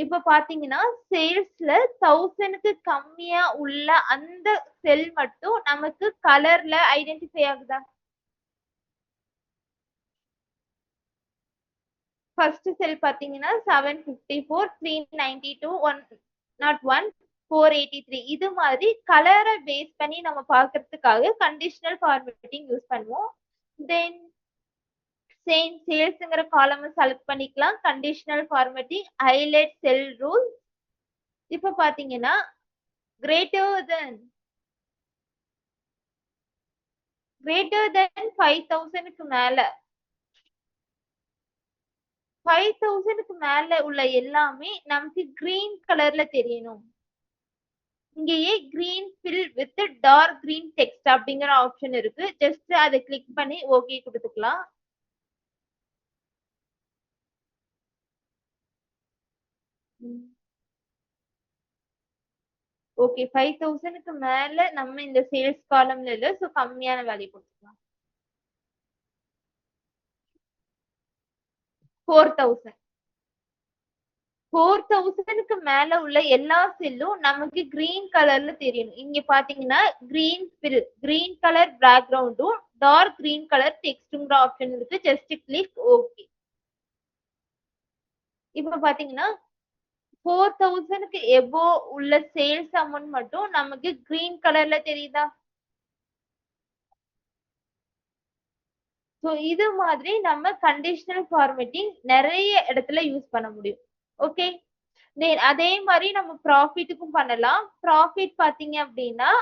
இப்ப பாத்தீங்கன்னா சேல்ஸ்ல 1000க்கு கம்மியா உள்ள அந்த செல் மட்டும் நமக்கு கலர்ல ஐடென்டிஃபை ஆகுதா? ஃபர்ஸ்ட் செல் பாத்தீங்கன்னா 754, 392, 101, 483 இது மாதிரி கலரை பேஸ் பண்ணி நம்ம பார்க்கறதுக்காக கண்டிஷனல் ஃபார்மேட்டிங் யூஸ் பண்ணுவோம். தென் சேம் சேல்ஸ்ங்கிற காலமை செலக்ட் பண்ணிக்கலாம், கண்டிஷனல் ஃபார்மேட்டிங் ஹைலைட் செல் ரூல். இப்ப பாத்தீங்கன்னா greater than 5000க்கு மேல 5000க்கு மேல உள்ள எல்லாமே நமக்கு கிரீன் கலர்ல தெரியணும். இங்கேயே green fill with dark green text அப்படிங்கிற ஆப்ஷன் இருக்கு, ஜஸ்ட் அதை கிளிக் பண்ணி ஓகே கொடுத்துக்கலாம். ஓகே 5000க்கு மேல நம்ம இந்த சேல்ஸ் காலம்ல இல்ல, சோ கம்மியான வேல்யூ கொடுத்துக்கலாம். 4000 4000க்கு மேல உள்ள எல்லா செல்லும் நமக்கு கிரீன் கலர்ல தெரியணும். இங்க பாத்தீங்கன்னா கிரீன் ஃபில், கிரீன் கலர் பேக்ரவுண்டும் டார்க் கிரீன் கலர் டெக்ஸ்ட்ங்கிற ஆப்ஷன் இருக்கு, ஜஸ்ட் கிளிக் ஓகே. இப்ப பாத்தீங்கன்னா 4000க்கு எபோ உள்ள சேல்ஸ் அமௌண்ட் மட்டும் நமக்கு கிரீன் கலர்ல தெரியுதா? சோ இது மாதிரி நம்ம கண்டிஷனல் ஃபார்மேட்டிங் நிறைய இடத்துல யூஸ் பண்ண முடியும். ஓகே, அதே மாதிரி நம்ம ப்ராஃபிட்டுக்கும் பண்ணலாம். ப்ராஃபிட் பாத்தீங்க அப்படின்னா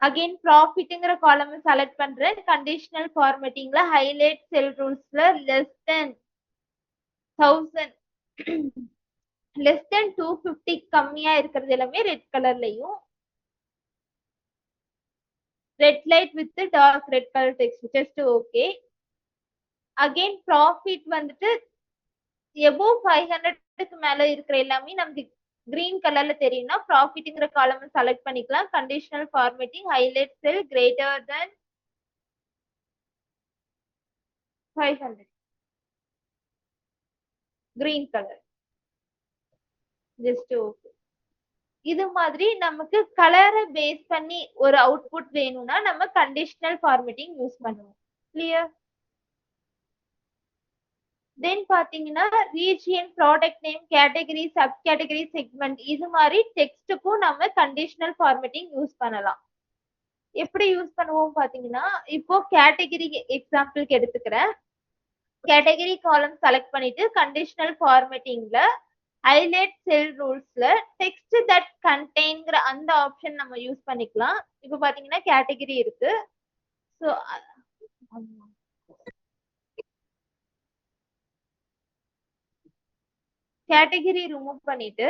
அகைன் ப்ராஃபிட்ங்கிற காலம் செலக்ட் பண்றேன், கண்டிஷனல் ஃபார்மேட்டிங்ல ஹைலைட் செல் ரூல்ஸ்ல லெஸ் தென் 1000 லெஸ் தென் 250 கம்மியா இருக்கிறது எல்லாமே ரெட் கலர்லயும், red light with dark red colour text just okay. Again profit வந்துட்டு எபோவ் 500க்கு மேல இருக்கிற எல்லாமே நமக்கு கிரீன் கலர்ல தெரியும்னா ப்ராஃபிட்ங்கிற காலம் செலக்ட் பண்ணிக்கலாம், conditional formatting highlight cell greater than 500 green colour just okay. இது மாதிரி நமக்கு கலரை பேஸ் பண்ணி ஒரு அவுட்புட் வேணும்னா நம்ம கண்டிஷனல் ஃபார்மேட்டிங் யூஸ் பண்ணுவோம். கிளியர்? தென் பாத்தீங்கன்னா region, product name, category, sub category, segment இது மாதிரி டெக்ஸ்டுக்கும் நம்ம கண்டிஷனல் ஃபார்மேட்டிங் யூஸ் பண்ணலாம். எப்படி யூஸ் பண்ணுவோம் பாத்தீங்கன்னா இப்போ கேட்டகரி எக்ஸாம்பிளுக்கு எடுத்துக்கிறேன். கேட்டகரி காலம் செலக்ட் பண்ணிட்டு கண்டிஷனல் ஃபார்மேட்டிங்ல ஹைலைட் செல் ரூல்ஸ்ல டெக்ஸ்ட் தட் கண்டெய்ன்ங்கிற அந்த ஆப்ஷன் நம்ம யூஸ் பண்ணிக்கலாம். இப்போ பாத்தீங்கன்னா கேட்டகரி இருக்கு, ஸோ கேட்டகரி ரிமூவ் பண்ணிட்டு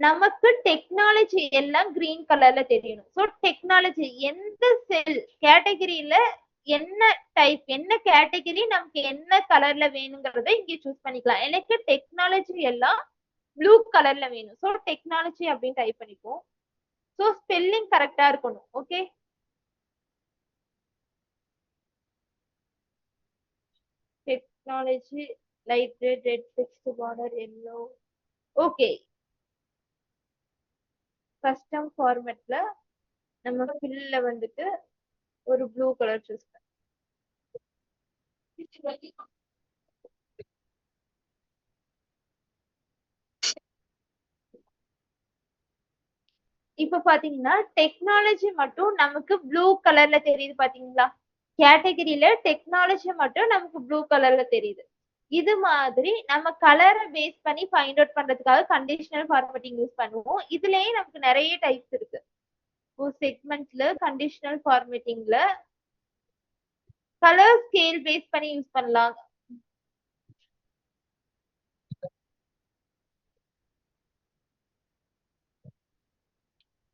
நமக்கு டெக்னாலஜி எல்லாம் கிரீன் கலர்ல தெரியணும். ஸோ டெக்னாலஜி எந்த செல் கேட்டகரியில என்ன டைப் என்ன கேட்டகரி நமக்கு என்ன கலர்ல வேணுங்கிறத இங்க சூஸ் பண்ணிக்கலாம். எனக்கு டெக்னாலஜி எல்லாம் ப்ளூ கலர்ல வேணும், ஸோ டெக்னாலஜி அப்படின்னு டைப் பண்ணிப்போம். ஸோ ஸ்பெல்லிங் கரெக்டா இருக்கணும். Okay, technology light red, red text border yellow. Okay, custom ஃபார்மேட்ல நம்ம ஃபில்ல வந்துட்டு ஒரு ப்ளூ கலர் சூஸ் பண்ணி இப்ப பாத்தீங்கன்னா டெக்னாலஜி மட்டும் நமக்கு ப்ளூ கலர்ல தெரியுது பாத்தீங்களா? கேட்டகரியில டெக்னாலஜி மட்டும் நமக்கு ப்ளூ கலர்ல தெரியுது. இது மாதிரி நம்ம கலரை பேஸ் பண்ணி ஃபைண்ட் அவுட் பண்றதுக்காக கண்டிஷனல் ஃபார்மேட்டிங் யூஸ் பண்ணுவோம். இதுலயே நமக்கு நிறைய டைப்ஸ் இருக்கு. செக்மெண்ட்ல கண்டிஷனல் ஃபார்மேட்டிங்ல கலர் ஸ்கேல் பேஸ் பண்ணி யூஸ் பண்ணலாம்.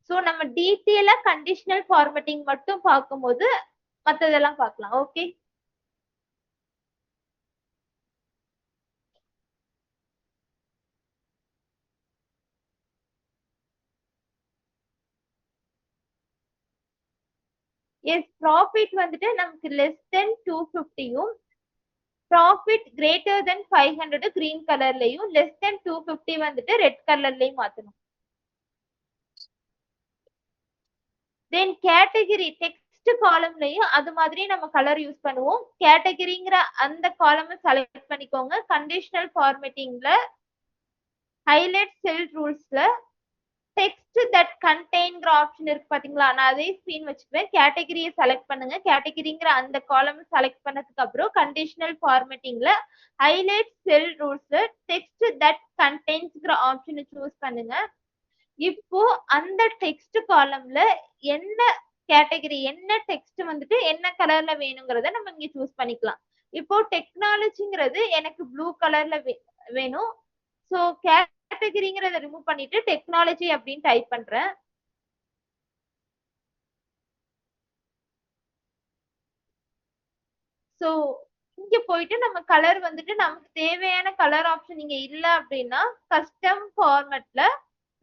சோ நம்ம டீட்டெயிலா கண்டிஷனல் ஃபார்மேட்டிங் மட்டும் பார்க்கும்போது மத்ததெல்லாம் பார்க்கலாம். ஓகே, எஸ், ப்ராஃபிட் வந்துட்டு நமக்கு லெஸ் தென் 250யும் ப்ராஃபிட் கிரேட்டர் தென் 500 கிரீன் கலர்லயும் லெஸ் தென் 250 வந்துட்டு ரெட் கலர்லயும் மாத்தணும். தென் கேட்டகரி டெக்ஸ்ட் காலம்லயும் அது மாதிரி நம்ம கலர் யூஸ் பண்ணுவோம். கேட்டகரிங்கிற அந்த காலம் செலக்ட் பண்ணிக்கோங்க. கண்டிஷனல் ஃபார்மேட்டிங்ல ஹைலைட் செல் ரூல்ஸ்ல டெக்ஸ்ட் தட் கண்டெய்ன்ங்கிற ஆப்ஷன் இருக்கு பாத்தீங்களா, நான் அதே ஸ்கிரீன் வச்சுக்குவேன். கேட்டகரியை செலக்ட் பண்ணுங்க. கேட்டகரிங்கிற அந்த காலம் செலக்ட் பண்ணதுக்கு அப்புறம் கண்டிஷனல் ஃபார்மேட்டிங்ல ஹைலைட் செல் ரூல்ஸ்ல டெக்ஸ்ட் தட் கண்டெய்ன்ஸ்ங்கிற ஆப்ஷனை சூஸ் பண்ணுங்க. இப்போ அந்த டெக்ஸ்ட் காலம்ல என்ன கேட்டகரி என்ன டெக்ஸ்ட் வந்துட்டு என்ன கலர்ல வேணுங்கிறத நம்ம இங்க சூஸ் பண்ணிக்கலாம். இப்போ டெக்னாலஜிங்கிறது எனக்கு ப்ளூ கலர்ல வேணும். ஸோ கேட்டகரிங்கிறத ரிமூவ் பண்ணிட்டு டெக்னாலஜி அப்படின்னு டைப் பண்றேன். ஸோ இங்க போயிட்டு நம்ம கலர் வந்துட்டு நமக்கு தேவையான கலர் ஆப்ஷன் இங்க இல்ல அப்படின்னா கஸ்டம் ஃபார்மேட்ல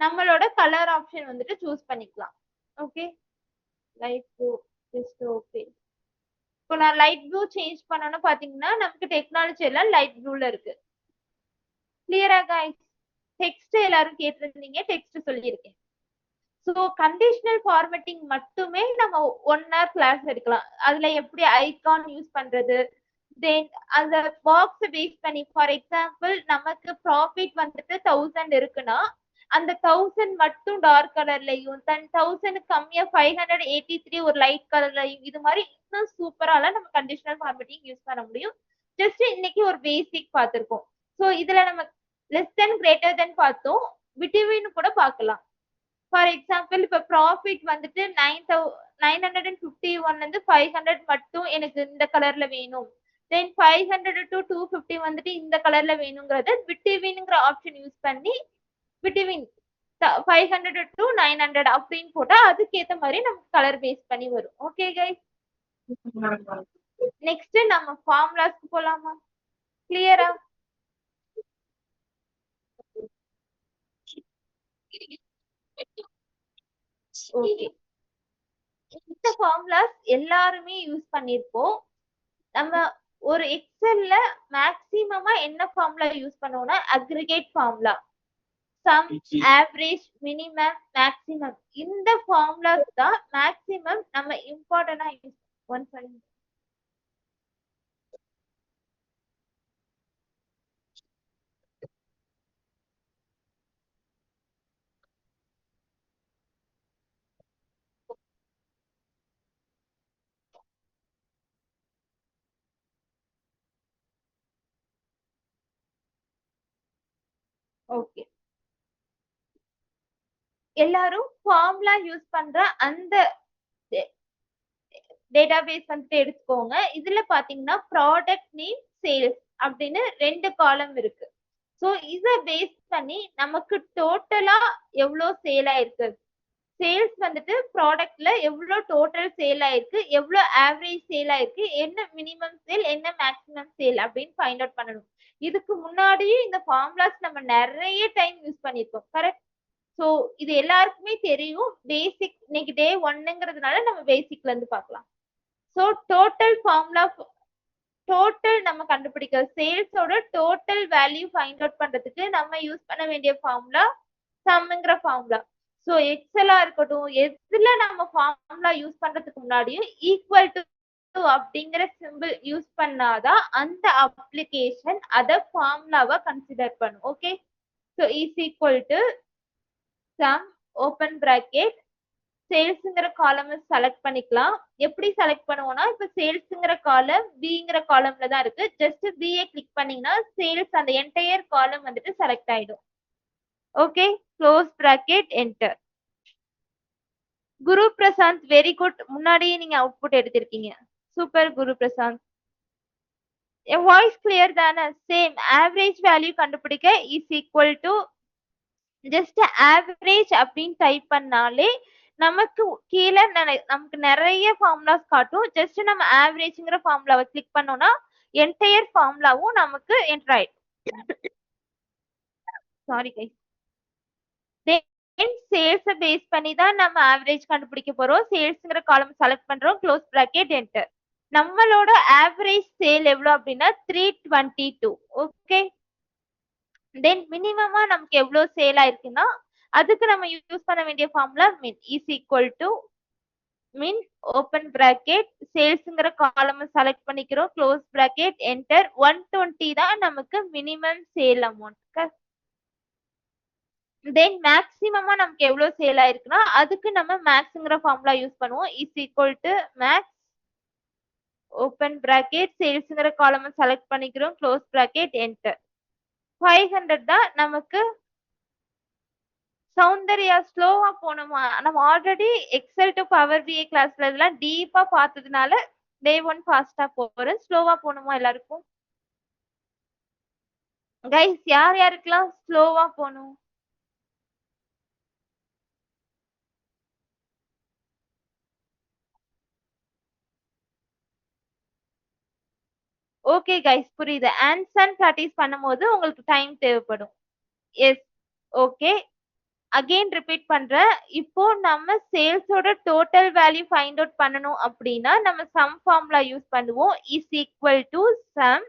நம்மளோட கலர் ஆப்ஷன் வந்துட்டு சூஸ் பண்ணிக்கலாம். Okay, light blue just okay. இப்போ நான் லைட் ப்ளூ சேஞ்ச் பண்ணனும் பாத்தீங்கன்னா நமக்கு டெக்னாலஜி எல்லாம் லைட் ப்ளூல இருக்கு. கிளியரா गाइस? டெக்ஸ்ட் எல்லாரும் கேட்டிருந்தீங்க, டெக்ஸ்ட் சொல்லியிருக்கேன். ஸோ கண்டிஷனல் ஃபார்மேட்டிங் மட்டுமே நம்ம 1 hour கிளாஸ் எடுக்கலாம். அதுல எப்படி ஐகான் யூஸ் பண்றது, தென் அந்த பாக்ஸ் பேஸ் பண்ணி ஃபார் எக்ஸாம்பிள் நமக்கு ப்ராஃபிட் வந்துட்டு 1000 இருக்குன்னா அந்த 1000 மட்டும் டார்க் கலர்லயும் 1000 கம்மியா 583 ஒரு லைட் கலர்லயும் இது மாதிரி இன்னும் சூப்பரால நம்ம கண்டிஷனல் ஃபார்மேட்டிங் யூஸ் பண்ண முடியும். ஜஸ்ட் இன்னைக்கு ஒரு பேசிக் பார்த்திருக்கோம். ஸோ இதுல நம்ம லெஸ் தென் கிரேட்டர் தென் பார்த்தோம், பிட்வீன் கூட பார்க்கலாம். ஃபார் எக்ஸாம்பிள் இப்ப ப்ராஃபிட் வந்துட்டு 951 இருந்து 500 மட்டும் எனக்கு இந்த கலர்ல வேணும், தென் 500 to 250 வந்துட்டு இந்த கலர்ல வேணுங்கிறத பிட்வீன்ங்கிற ஆப்ஷன் யூஸ் பண்ணி பிட்வீன் 500 to 900 அப்படின்னு போட்டா அதுக்கேத்த மாதிரி நமக்கு கலர் பேஸ் பண்ணி வரும். ஓகே கைஸ், நெக்ஸ்ட் நம்ம ஃபார்முலாஸ்க்கு போலாமா? கிளியரா? ஓகே, இந்த ஃபார்முலாஸ் எல்லாருமே யூஸ் பண்ணிருப்போம். நம்ம ஒரு எக்ஸல்ல மேக்ஸிமமா என்ன ஃபார்முலா யூஸ் பண்ணுவோம்னா aggregate formula, sum, average, minimum, maximum. இந்த ஃபார்முலாஸ் தான் மேக்ஸிமம் நம்ம இம்பார்ட்டன்டா யூஸ் பண்ணுவோம். ஓகே, எல்லாரும் ஃபார்முலா யூஸ் பண்ற அந்த டேட்டாபேஸ் வந்துட்டு எடுத்துக்கோங்க. இதுல பாத்தீங்கன்னா ப்ராடக்ட் நேம், சேல்ஸ் அப்படின்னு 2 காலம் இருக்கு. ஸோ இத பேஸ் பண்ணி நமக்கு டோட்டலா எவ்வளோ சேல் ஆயிருக்கு, சேல்ஸ் வந்துட்டு ப்ராடக்ட்ல எவ்வளோ டோட்டல் சேல் ஆயிருக்கு, எவ்வளோ ஆவரேஜ் சேல் ஆயிருக்கு, என்ன மினிமம் சேல், என்ன மேக்ஸிமம் சேல் அப்படின்னு ஃபைண்ட் அவுட் பண்ணணும். இதுக்கு முன்னாடியே இந்த ஃபார்முலாஸ் நம்ம நிறைய டைம் யூஸ் பண்ணிருக்கோம், கரெக்ட்? ஸோ இது எல்லாருக்குமே தெரியும். பேசிக் இன்னைக்கு டே 1ங்கிறதுனால நம்ம பேசிக்ல இருந்து பார்க்கலாம். ஸோ டோட்டல் ஃபார்முலா, டோட்டல் நம்ம கண்டுபிடிக்க சேல்ஸோட டோட்டல் வேல்யூ ஃபைண்ட் அவுட் பண்றதுக்கு நம்ம யூஸ் பண்ண வேண்டிய ஃபார்முலா சம்ங்கிற ஃபார்முலா. ஸோ எக்ஸலா இருக்கட்டும் எதுல நம்ம ஃபார்முலா யூஸ் பண்றதுக்கு முன்னாடியும் ஈக்குவல் டு அப்படிங்கிற சிம்பிள் யூஸ் பண்ணாதான் அந்த அப்ளிகேஷன் அத ஃபார்முலாவை கன்சிடர் பண்ணும். Okay, so is equal to sum open bracket சேல்ஸ்ங்கிற காலம் செலக்ட் பண்ணிக்கலாம். எப்படி செலக்ட் பண்ணுவோம்னா இப்ப சேல்ஸ்ங்கிற காலம் பிங்கிற காலம்ல தான் இருக்கு. ஜஸ்ட் பிஏ கிளிக் பண்ணீங்கன்னா சேல்ஸ் அந்த என்டையர் காலம் வந்துட்டு செலக்ட் ஆயிடும். Okay, close bracket enter. Guru Prashanth, very good. முன்னாடியே நீங்க அவுட்புட் எடுத்திருக்கீங்க, சூப்பர் குரு பிரசாந்த். என் வாய்ஸ் கிளியர் தானே? சேம் ஆவரேஜ் வேல்யூ கண்டுபிடிக்க is equal to just average அப்படின்னு டைப் பண்ணாலே நமக்கு கீழே நமக்கு நிறைய ஃபார்முலாஸ் காட்டும். ஜஸ்ட் நம்ம ஆவரேஜ்ங்கிற ஃபார்முலாவை கிளிக் பண்ணோம்னா என்டையர் ஃபார்முலாவும் நமக்கு என்டர் ஆயிடும். Sorry guys. சேல்ஸ பேஸ் பண்ணி தான் நம்ம ஆவரேஜ் கண்டுபிடிக்க போறோம். சேல்ஸ்ங்கிற காலம் செலக்ட் பண்றோம். Close bracket enter. நம்மளோட ஆவரேஜ் சேல் எவ்வளோ அப்படின்னா 322. ஓகே. தென் மினிமமா நமக்கு எவ்வளோ சேல் ஆயிருக்குன்னா அதுக்கு நம்ம யூஸ் பண்ண வேண்டிய formula min is equal to min open bracket சேல்ஸ்ங்கிற காலம் செலக்ட் பண்ணிக்கிறோம். Close bracket enter. 120 தான் நமக்கு மினிமம் சேல் அமௌண்ட். தென் மேக்ஸிமமா நமக்கு எவ்வளவு சேல் ஆயிருக்குன்னா அதுக்கு நம்ம மேக்ஸ்ங்கிற ஃபார்முலா யூஸ் பண்ணுவோம். Is equal to max open bracket சேல்ஸ்ங்கிற காலம் செலக்ட் பண்ணிக்கிறோம். Close bracket enter. 500 தான் நமக்கு. சௌந்தர்யா ஸ்லோவா போகணுமா? நம்ம ஆல்ரெடி எக்ஸல் டு பவர் பிஐ கிளாஸ்ல இதெல்லாம் டீப்பா பார்த்ததுனால டே 1 ஃபாஸ்டா போறேன். ஸ்லோவா போகணுமா எல்லாருக்கும்? கைஸ் யார் யாருக்கெல்லாம் ஸ்லோவா போகணும்? ஓகே கைஸ் புரியுது. ஆன்சர் பிராக்டிஸ் பண்ணும்போது உங்களுக்கு டைம் தேவைப்படும். எஸ். ஓகே. அகைன் ரிப்பீட் பண்றேன். இப்போ நம்ம சேல்ஸோட டோட்டல் வேல்யூ ஃபைண்ட் அவுட் பண்ணணும் அப்படின்னா நம்ம சம் ஃபார்முலா யூஸ் பண்ணுவோம். Is equal to sum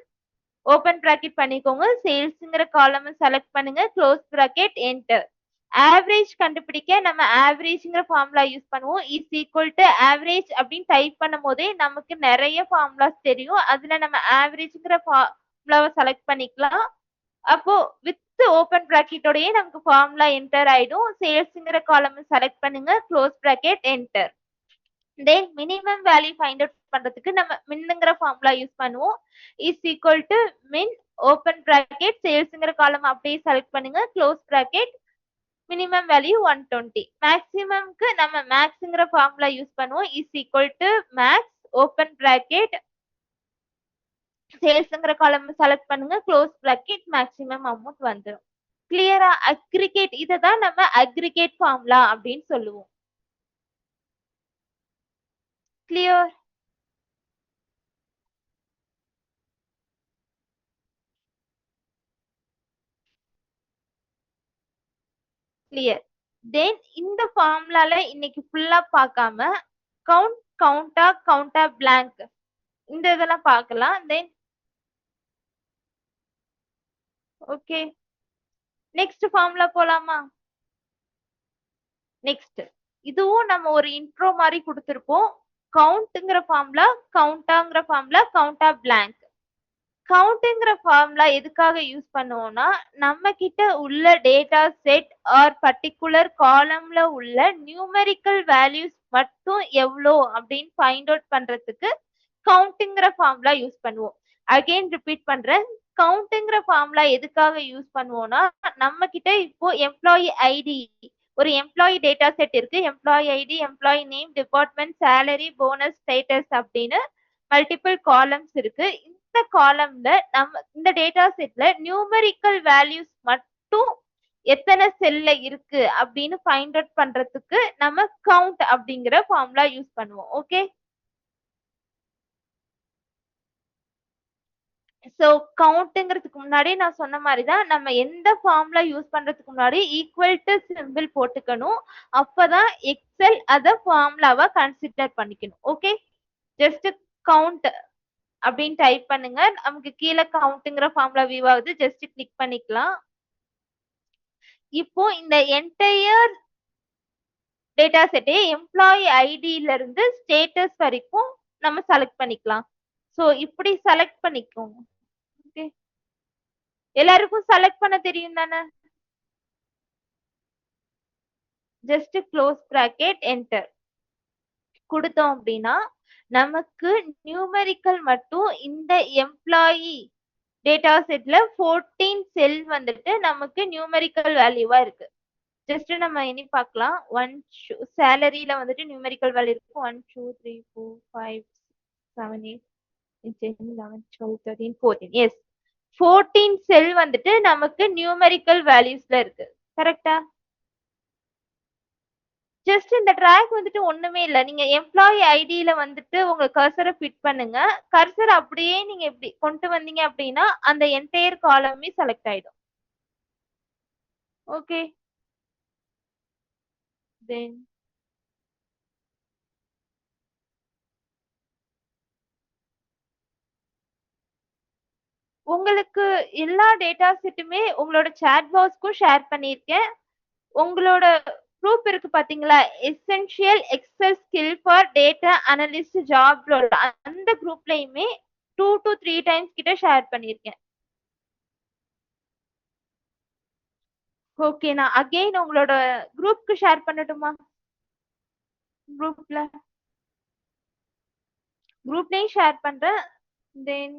open bracket பண்ணிக்கோங்க. சேல்ஸ்ங்கிற காலம் செலக்ட் பண்ணுங்க. Close bracket enter. ஆவரேஜ் கண்டுபிடிக்க நம்ம ஆவரேஜ்ங்கிற ஃபார்முலா யூஸ் பண்ணுவோம். இஸ் ஈக்குவல் டு ஆவரேஜ் அப்படின்னு டைப் பண்ணும் போதே நமக்கு நிறைய ஃபார்முலாஸ் தெரியும். அதுல நம்ம ஆவரேஜ்ங்கிற ஃபார்முலாவை செலக்ட் பண்ணிக்கலாம். அப்போ வித் ஓப்பன் பிராக்கெட்டோடயே நமக்கு ஃபார்முலா என்டர் ஆயிடும். சேல்ஸ்ங்கிற காலம் செலக்ட் பண்ணுங்க. Close bracket enter. Then minimum value find out பண்றதுக்கு நம்ம மின்னுங்கிற ஃபார்முலா யூஸ் பண்ணுவோம். Is equal to min open bracket சேல்ஸ்ங்கிற காலம் அப்படியே செலக்ட் பண்ணுங்க. Close bracket minimum value 120. மேக்ஸிமம்க்கு நம்ம மேக்ஸ்ங்கிற ஃபார்முலா யூஸ் பண்ணுவோம். Is equal to max open bracket சேல்ஸ்ங்கிற காலம் செலக்ட் பண்ணுங்க. க்ளோஸ் பிராக்கெட் மேக்ஸிமம் அமௌண்ட் வந்துடும். கிளியரா? அக்ரிகேட் இதை தான் நம்ம அக்ரிகேட் ஃபார்முலா அப்படின்னு சொல்லுவோம். கிளியர்? கிளியர். தென் இந்த ஃபார்முலால இன்னைக்கு ஃபுல்லா பார்க்காம கவுண்டா பிளாங்க் இந்த இதெல்லாம் பார்க்கலாம். Then okay. நெக்ஸ்ட் ஃபார்முலா போலாமா? நெக்ஸ்ட் இதுவும் நம்ம ஒரு இன்ட்ரோ மாதிரி கொடுத்திருப்போம். கவுண்ட்ங்கிற ஃபார்முலா, கவுண்டா பிளாங்க். கவுண்ட்ங்கிற ஃபார்முலா எதுக்காக யூஸ் பண்ணுவோம்னா நம்ம கிட்ட உள்ள டேட்டா செட் ஆர் பர்டிகுலர் காலம்ல உள்ள நியூமெரிக்கல் வேல்யூஸ் மட்டும் எவ்வளோ அப்படின்னு ஃபைண்ட் அவுட் பண்றதுக்கு கவுண்ட்ங்கிற ஃபார்முலா யூஸ் பண்ணுவோம். அகைன் ரிப்பீட் பண்றேன். கவுண்ட்ங்கிற ஃபார்முலா எதுக்காக யூஸ் பண்ணுவோம்னா நம்ம கிட்ட இப்போ எம்ப்ளாயி ஐடி ஒரு எம்ப்ளாயி டேட்டா செட் இருக்கு. Employee ID, employee name, department, salary, bonus, status அப்படின்னு மல்டிபிள் காலம்ஸ் இருக்கு. இந்த காலம்ல நம்ம இந்த டேட்டா செட்ல நியூமெரிக்கல் வேல்யூஸ் மட்டும் எத்தனை செல்ல இருக்கு அப்படின்னு ஃபைண்ட் அவுட் பண்றதுக்கு நம்ம கவுண்ட் அப்படிங்கிற ஃபார்முலா யூஸ் பண்ணுவோம். ஓகே. சோ கவுண்ட்ங்கிறதுக்கு முன்னாடி நான் சொன்ன மாதிரி தான் நம்ம எந்த ஃபார்முலா யூஸ் பண்றதுக்கு முன்னாடி ஈக்குவல் டு சிம்பிள் போட்டுக்கணும். அப்பதான் எக்ஸல் அத ஃபார்முலாவா கன்சிடர் பண்ணிக்கணும். ஓகே. ஜஸ்ட் கவுண்ட் அப்படின்னு டைப் பண்ணுங்க. நமக்கு கீழே கவுண்ட்ங்கிற ஃபார்முலா வியூ ஆகுது. ஜஸ்ட் கிளிக் பண்ணிக்கலாம். இப்போ இந்த என்டையர் டேட்டா செட்டே எம்ப்ளாயி ஐடியில இருந்து ஸ்டேட்டஸ் வரைக்கும் நம்ம செலக்ட் பண்ணிக்கலாம். சோ இப்படி செலக்ட் பண்ணிக்கோங்க. ஓகே. எல்லாருக்கும் செலக்ட் பண்ண தெரியும் தானே? ஜஸ்ட் க்ளோஸ் பிராக்கெட் என்டர் கொடுத்தோம் அப்படின்னா நமக்கு நியூமெரிக்கல் மட்டும் இந்த எம்ப்ளாயி டேட்டா செட்ல 14 செல் வந்துட்டு நமக்கு நியூமெரிக்கல் வேல்யூவா இருக்கு. ஜஸ்ட் நம்ம இனி பார்க்கலாம். சேலரியில வந்துட்டு நியூமெரிக்கல் வேல்யூ இருக்கு. 1 2 3 4 5 7 8 10 11 12 13 14. எஸ், 14 செல் வந்துட்டு நமக்கு நியூமெரிக்கல் வேல்யூஸ்ல இருக்கு. கரெக்டா? ஜஸ்ட் இந்த ட்ராக் வந்துட்டு ஒண்ணுமே இல்ல. நீங்க எம்ப்ளாயி ஐடியில வந்துட்டு உங்க கர்சரை ஃபிட் பண்ணுங்க. கர்சர் அப்படியே நீங்க இப்படி கொண்டு வந்தீங்க அப்படின்னா அந்த என்டையர் காலமே செலக்ட் ஆயிடும். ஓகே. தென் உங்களுக்கு எல்லா டேட்டா செட்டுமே உங்களோட சாட் பாக்ஸ்க்கும் ஷேர் பண்ணியிருக்கேன். உங்களோட குரூப் இருக்கு பாத்தீங்களா? Essential Excel skill for data analyst job role. அந்த குரூப்லயுமே 2 to 3 டைம்ஸ் கிட்ட ஷேர் பண்ணியிருக்கேன். ஓகே, நான் அகைன் உங்களோட குரூப்க்கு ஷேர் பண்ணட்டுமா? குரூப்ல குரூப்லயும் ஷேர் பண்றேன். தென்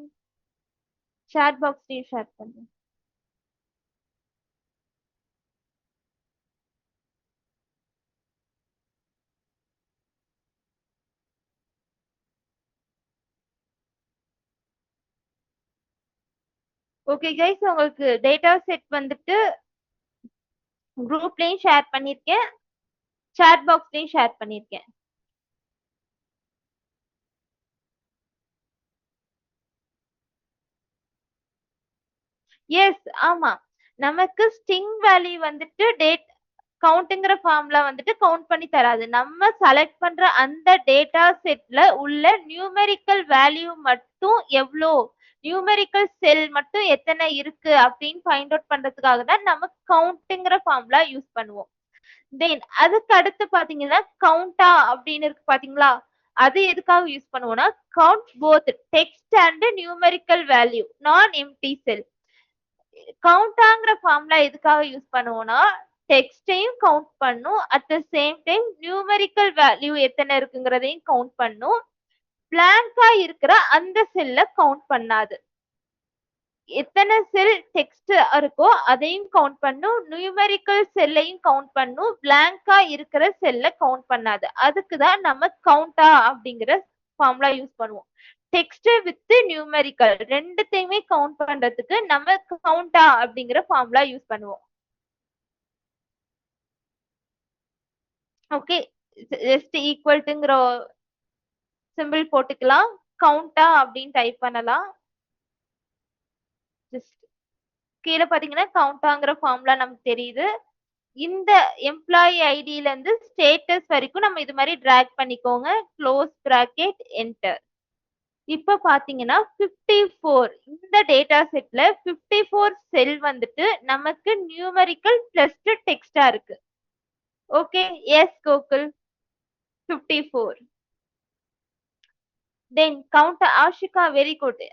சாட் பாக்ஸ்லயும் ஷேர் பண்றேன். ஓகே கைஸ், உங்களுக்கு டேட்டா செட் வந்துட்டு குரூப்லயும் ஷேர் பண்ணிருக்கேன், சாட் பாக்ஸ்லயும் ஷேர் பண்ணிருக்கேன். எஸ், ஆமா. நமக்கு ஸ்ட்ரிங் வேல்யூ வந்துட்டு டேட் கவுண்ட்ங்கிற ஃபார்ம்ல வந்துட்டு கவுண்ட் பண்ணி தராது. நம்ம செலக்ட் பண்ற அந்த டேட்டா செட்ல உள்ள நியூமெரிக்கல் வேல்யூ மட்டும் எவ்வளோ, நியூமெரிக்கல் செல் மட்டும் எத்தனை இருக்கு அப்படின்னு ஃபைண்ட் அவுட் பண்றதுக்காக தான் நம்ம கவுண்ட்ங்கிற ஃபார்ம்ல யூஸ் பண்ணுவோம். தென் அதுக்கு அடுத்து பாத்தீங்கன்னா கவுண்டா அப்படின்னு இருக்கு பாத்தீங்களா? அது எதுக்காக யூஸ் பண்ணுவோம்னா, count both text and numerical value நான் எம்டி செல். கவுண்டாங்கிற ஃபார்முலா எதுக்காக யூஸ் பண்ணுவோம்னா, டெக்ஸ்டையும் கவுண்ட் பண்ணும், at the same time numerical value எத்தனை இருக்குங்கிறதையும் கவுண்ட் பண்ணும். பிளாங்கா இருக்கிற அந்த செல்ல கவுண்ட் பண்ணாது. எத்தனை செல் டெக்ஸ்ட் இருக்கோ அதையும் கவுண்ட் பண்ணும், நியூமெரிக்கல் செல்லையும் கவுண்ட் பண்ணும், பிளாங்கா இருக்கிற செல்ல கவுண்ட் பண்ணாது. அதுக்கு தான் நம்ம கவுண்டா அப்படிங்கிற ஃபார்முலா யூஸ் பண்ணுவோம். டெக்ஸ்ட் வித் நியூமெரிக்கல் ரெண்டுத்தையுமே கவுண்ட் பண்றதுக்கு நம்ம கவுண்டா அப்படிங்கிற ஃபார்முலா யூஸ் பண்ணுவோம். ஓகே, ஜஸ்ட் ஈக்குவல் டுங்கிற சிம்பிள் போட்டுக்கலாம், கவுண்டா அப்படின்னு டைப் பண்ணலாம். ஜஸ்ட் கீழே பாத்தீங்கன்னா கவுண்டாங்கிற ஃபார்முலா நமக்கு தெரியுது. இந்த எம்ப்ளாயி ஐடியில இருந்து ஸ்டேட்டஸ் வரைக்கும் நம்ம இது மாதிரி டிராக் பண்ணிக்கோங்க, க்ளோஸ் பிராக்கெட் என்டர். இப்ப பாத்தீங்கன்னா 54 இந்த டேட்டா செட்ல 54 செல் வந்துட்டு நமக்கு நியூமெரிக்கல் பிளஸ் டெக்ஸ்டா இருக்கு. Okay, yes Gokul, 54. Then count Ashika, very good.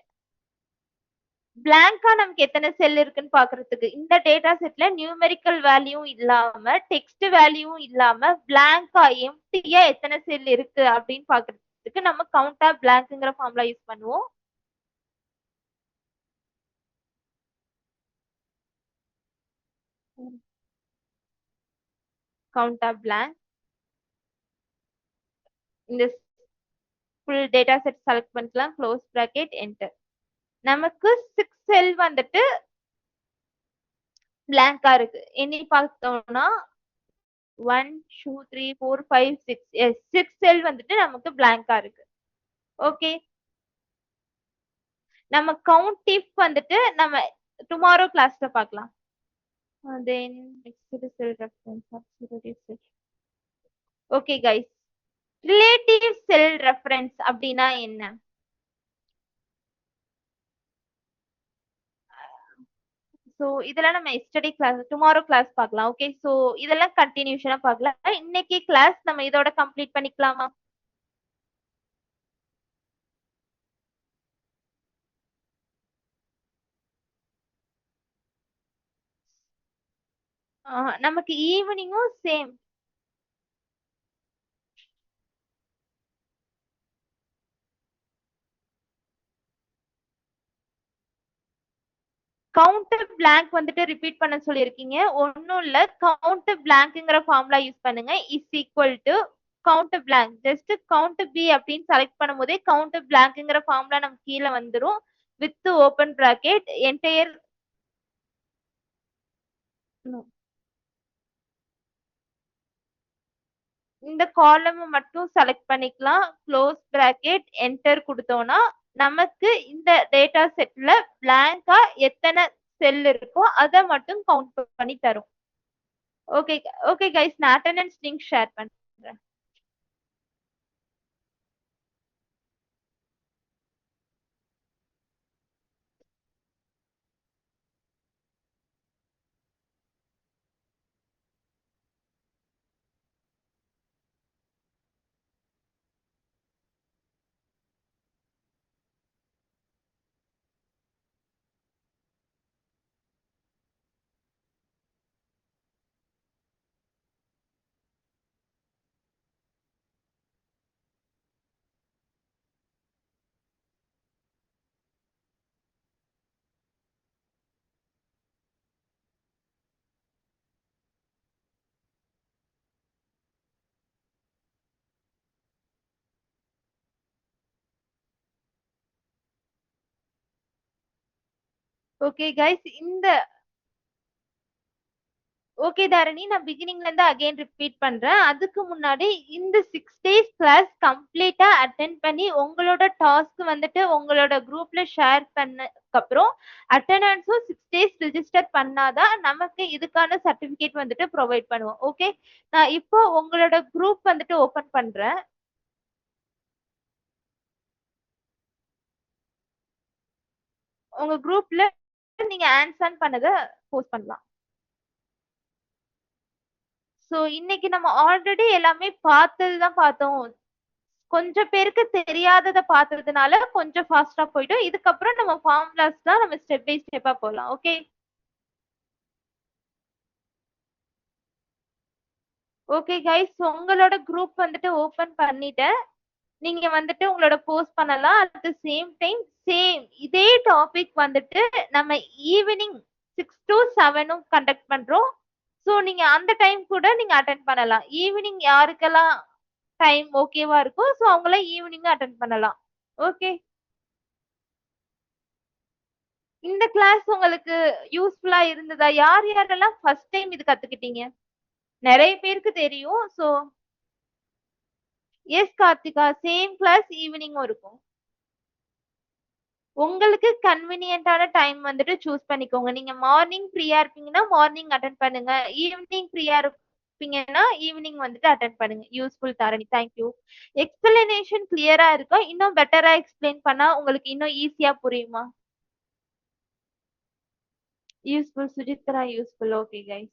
பிளாங்கா நமக்கு எத்தனை செல் இருக்குன்னு பாக்குறதுக்கு இந்த டேட்டா செட்ல நியூமெரிக்கல் வேல்யூ இல்லாம டெக்ஸ்ட் வேல்யூ இல்லாம பிளாங்கா எம்டியா எத்தனை செல் இருக்கு அப்படின்னு பாக்குறதுக்கு நம்ம கவுண்டா பிளாங்க்ங்கிற ஃபார்முலா யூஸ் பண்ணுவோம். கவுண்டா பிளாங்க். இந்த ஃபுல் டேட்டா செட் செலக்ட் பண்ணிக்கலாம், க்ளோஸ் பிராக்கெட் என்டர். நமக்கு 6 செல் வந்துட்டு பிளாங்கா இருக்கு. எண்ணி பார்த்தோம்னா 1 2 3 4 5 6, எஸ் 6 செல் வந்துட்டு நமக்கு பிளாங்கா இருக்கு. ஓகே, நம்ம கவுண்ட் டிப் வந்துட்டு நம்ம டுமாரோ கிளாஸ்ல பார்க்கலாம். then next cell reference absolute cell. Okay guys, relative செல் ரெஃபரன்ஸ் அப்படின்னா என்ன? சோ இதெல்லாம் நம்ம எஸ்டர்டே கிளாஸ் டுமாரோ கிளாஸ் பார்க்கலாம். ஓகே, சோ இதெல்லாம் கண்டினியூஷனா பார்க்கலாம். இன்னைக்கு கிளாஸ் நம்ம இதோட கம்ப்ளீட் பண்ணிக்கலாமா? நமக்கு ஈவினிங்கும் சேம். கவுண்ட் பிளாங்க் வந்துட்டு ரிப்பீட் பண்ண சொல்லியிருக்கீங்க. ஒன்னும் இல்ல, கவுண்ட் பிளாங்க்ங்கிற ஃபார்முலா யூஸ் பண்ணுங்க. Is equal to count blank. Just count B அப்படின்னு செலக்ட் பண்ணும்போதே கவுண்ட் பிளாங்க்ங்கிற ஃபார்முலா நமக்கு கீழே வந்துரும். With open bracket entire. இந்த காலம் மட்டும் செலக்ட் பண்ணிக்கலாம், க்ளோஸ் பிராக்கெட் என்டர் கொடுத்தோம்னா நமக்கு இந்த டேட்டா செட்ல பிளாங்கா எத்தனை செல் இருக்கோ அதை மட்டும் கவுண்ட் பண்ணி தரும். ஓகே ஓகே கைஸ், நான் அட்டெண்டன்ஸ் லிங்க் ஷேர் பண்றேன். ஓகே கைஸ், ஓகே தாரணி, நான் பிகினிங்ல இருந்து அகைன் ரிப்பீட் பண்றேன். அதுக்கு முன்னாடி இந்த 6 days கிளாஸ் கம்ப்ளீட்டா அட்டென்ட் பண்ணி உங்களோட டாஸ்க் வந்துட்டு உங்களோட குரூப்ல ஷேர் பண்ணதுக்கு அப்புறம் அட்டெண்டன்ஸும் 6 days ரிஜிஸ்டர் பண்ணாதான் நமக்கு இதுக்கான சர்டிபிகேட் வந்துட்டு ப்ரொவைட் பண்ணுவோம். ஓகே, நான் இப்போ உங்களோட குரூப் வந்துட்டு ஓபன் பண்றேன். உங்க குரூப்ல நீங்க ஆன்சர் பண்ணத போஸ்ட் பண்ணலாம். சோ இன்னைக்கு நம்ம ஆல்ரெடி எல்லாமே பார்த்ததுதான் பார்த்தோம். கொஞ்சம் பேருக்கு தெரியாதத பார்த்ததுனால கொஞ்சம் ஃபாஸ்டா போயிடும். இதுக்கப்புறம் நம்ம ஃபார்முலாஸ் தான் நம்ம ஸ்டெப் பை ஸ்டெப்பா போலாம். ஓகே ஓகே கைஸ், உங்களோட குரூப் வந்துட்டு ஓபன் பண்ணிட்டேன். நீங்க வந்துட்டு உங்களோட போஸ்ட் பண்ணலாம். அட் த சேம் டைம் இதே டாபிக் வந்துட்டு நம்ம ஈவினிங் 6 to 7 கண்டக்ட் பண்றோம். சோ நீங்க அந்த டைம் கூட நீங்க அட்டென்ட் பண்ணலாம். ஈவினிங் யாருக்கெல்லாம் டைம் ஓகேவா இருக்கோ சோ அவங்களாம் ஈவினிங் அட்டென்ட் பண்ணலாம். ஓகே, இந்த கிளாஸ் உங்களுக்கு யூஸ்ஃபுல்லா இருந்ததா? யார் யாரெல்லாம் ஃபர்ஸ்ட் டைம் இது கத்துக்கிட்டீங்க? நிறைய பேருக்கு தெரியும். So yes Karthika, same class ஈவினிங்கும் இருக்கும். உங்களுக்கு கன்வீனியன்ட்டான டைம் வந்துட்டு சூஸ் பண்ணிக்கோங்க. நீங்க மார்னிங் ஃப்ரீயா இருப்பீங்கன்னா மார்னிங் அட்டென்ட் பண்ணுங்க. ஈவினிங் ஃப்ரீயா இருப்பீங்கன்னா ஈவினிங் வந்துட்டு அட்டென்ட் பண்ணுங்க. Useful Dharani, thank you. எக்ஸ்பிளனேஷன் கிளியரா இருக்கா? இன்னும் பெட்டரா எக்ஸ்பிளைன் பண்ணா உங்களுக்கு இன்னும் ஈஸியா புரியுமா? Useful Suchitra, useful. Okay guys.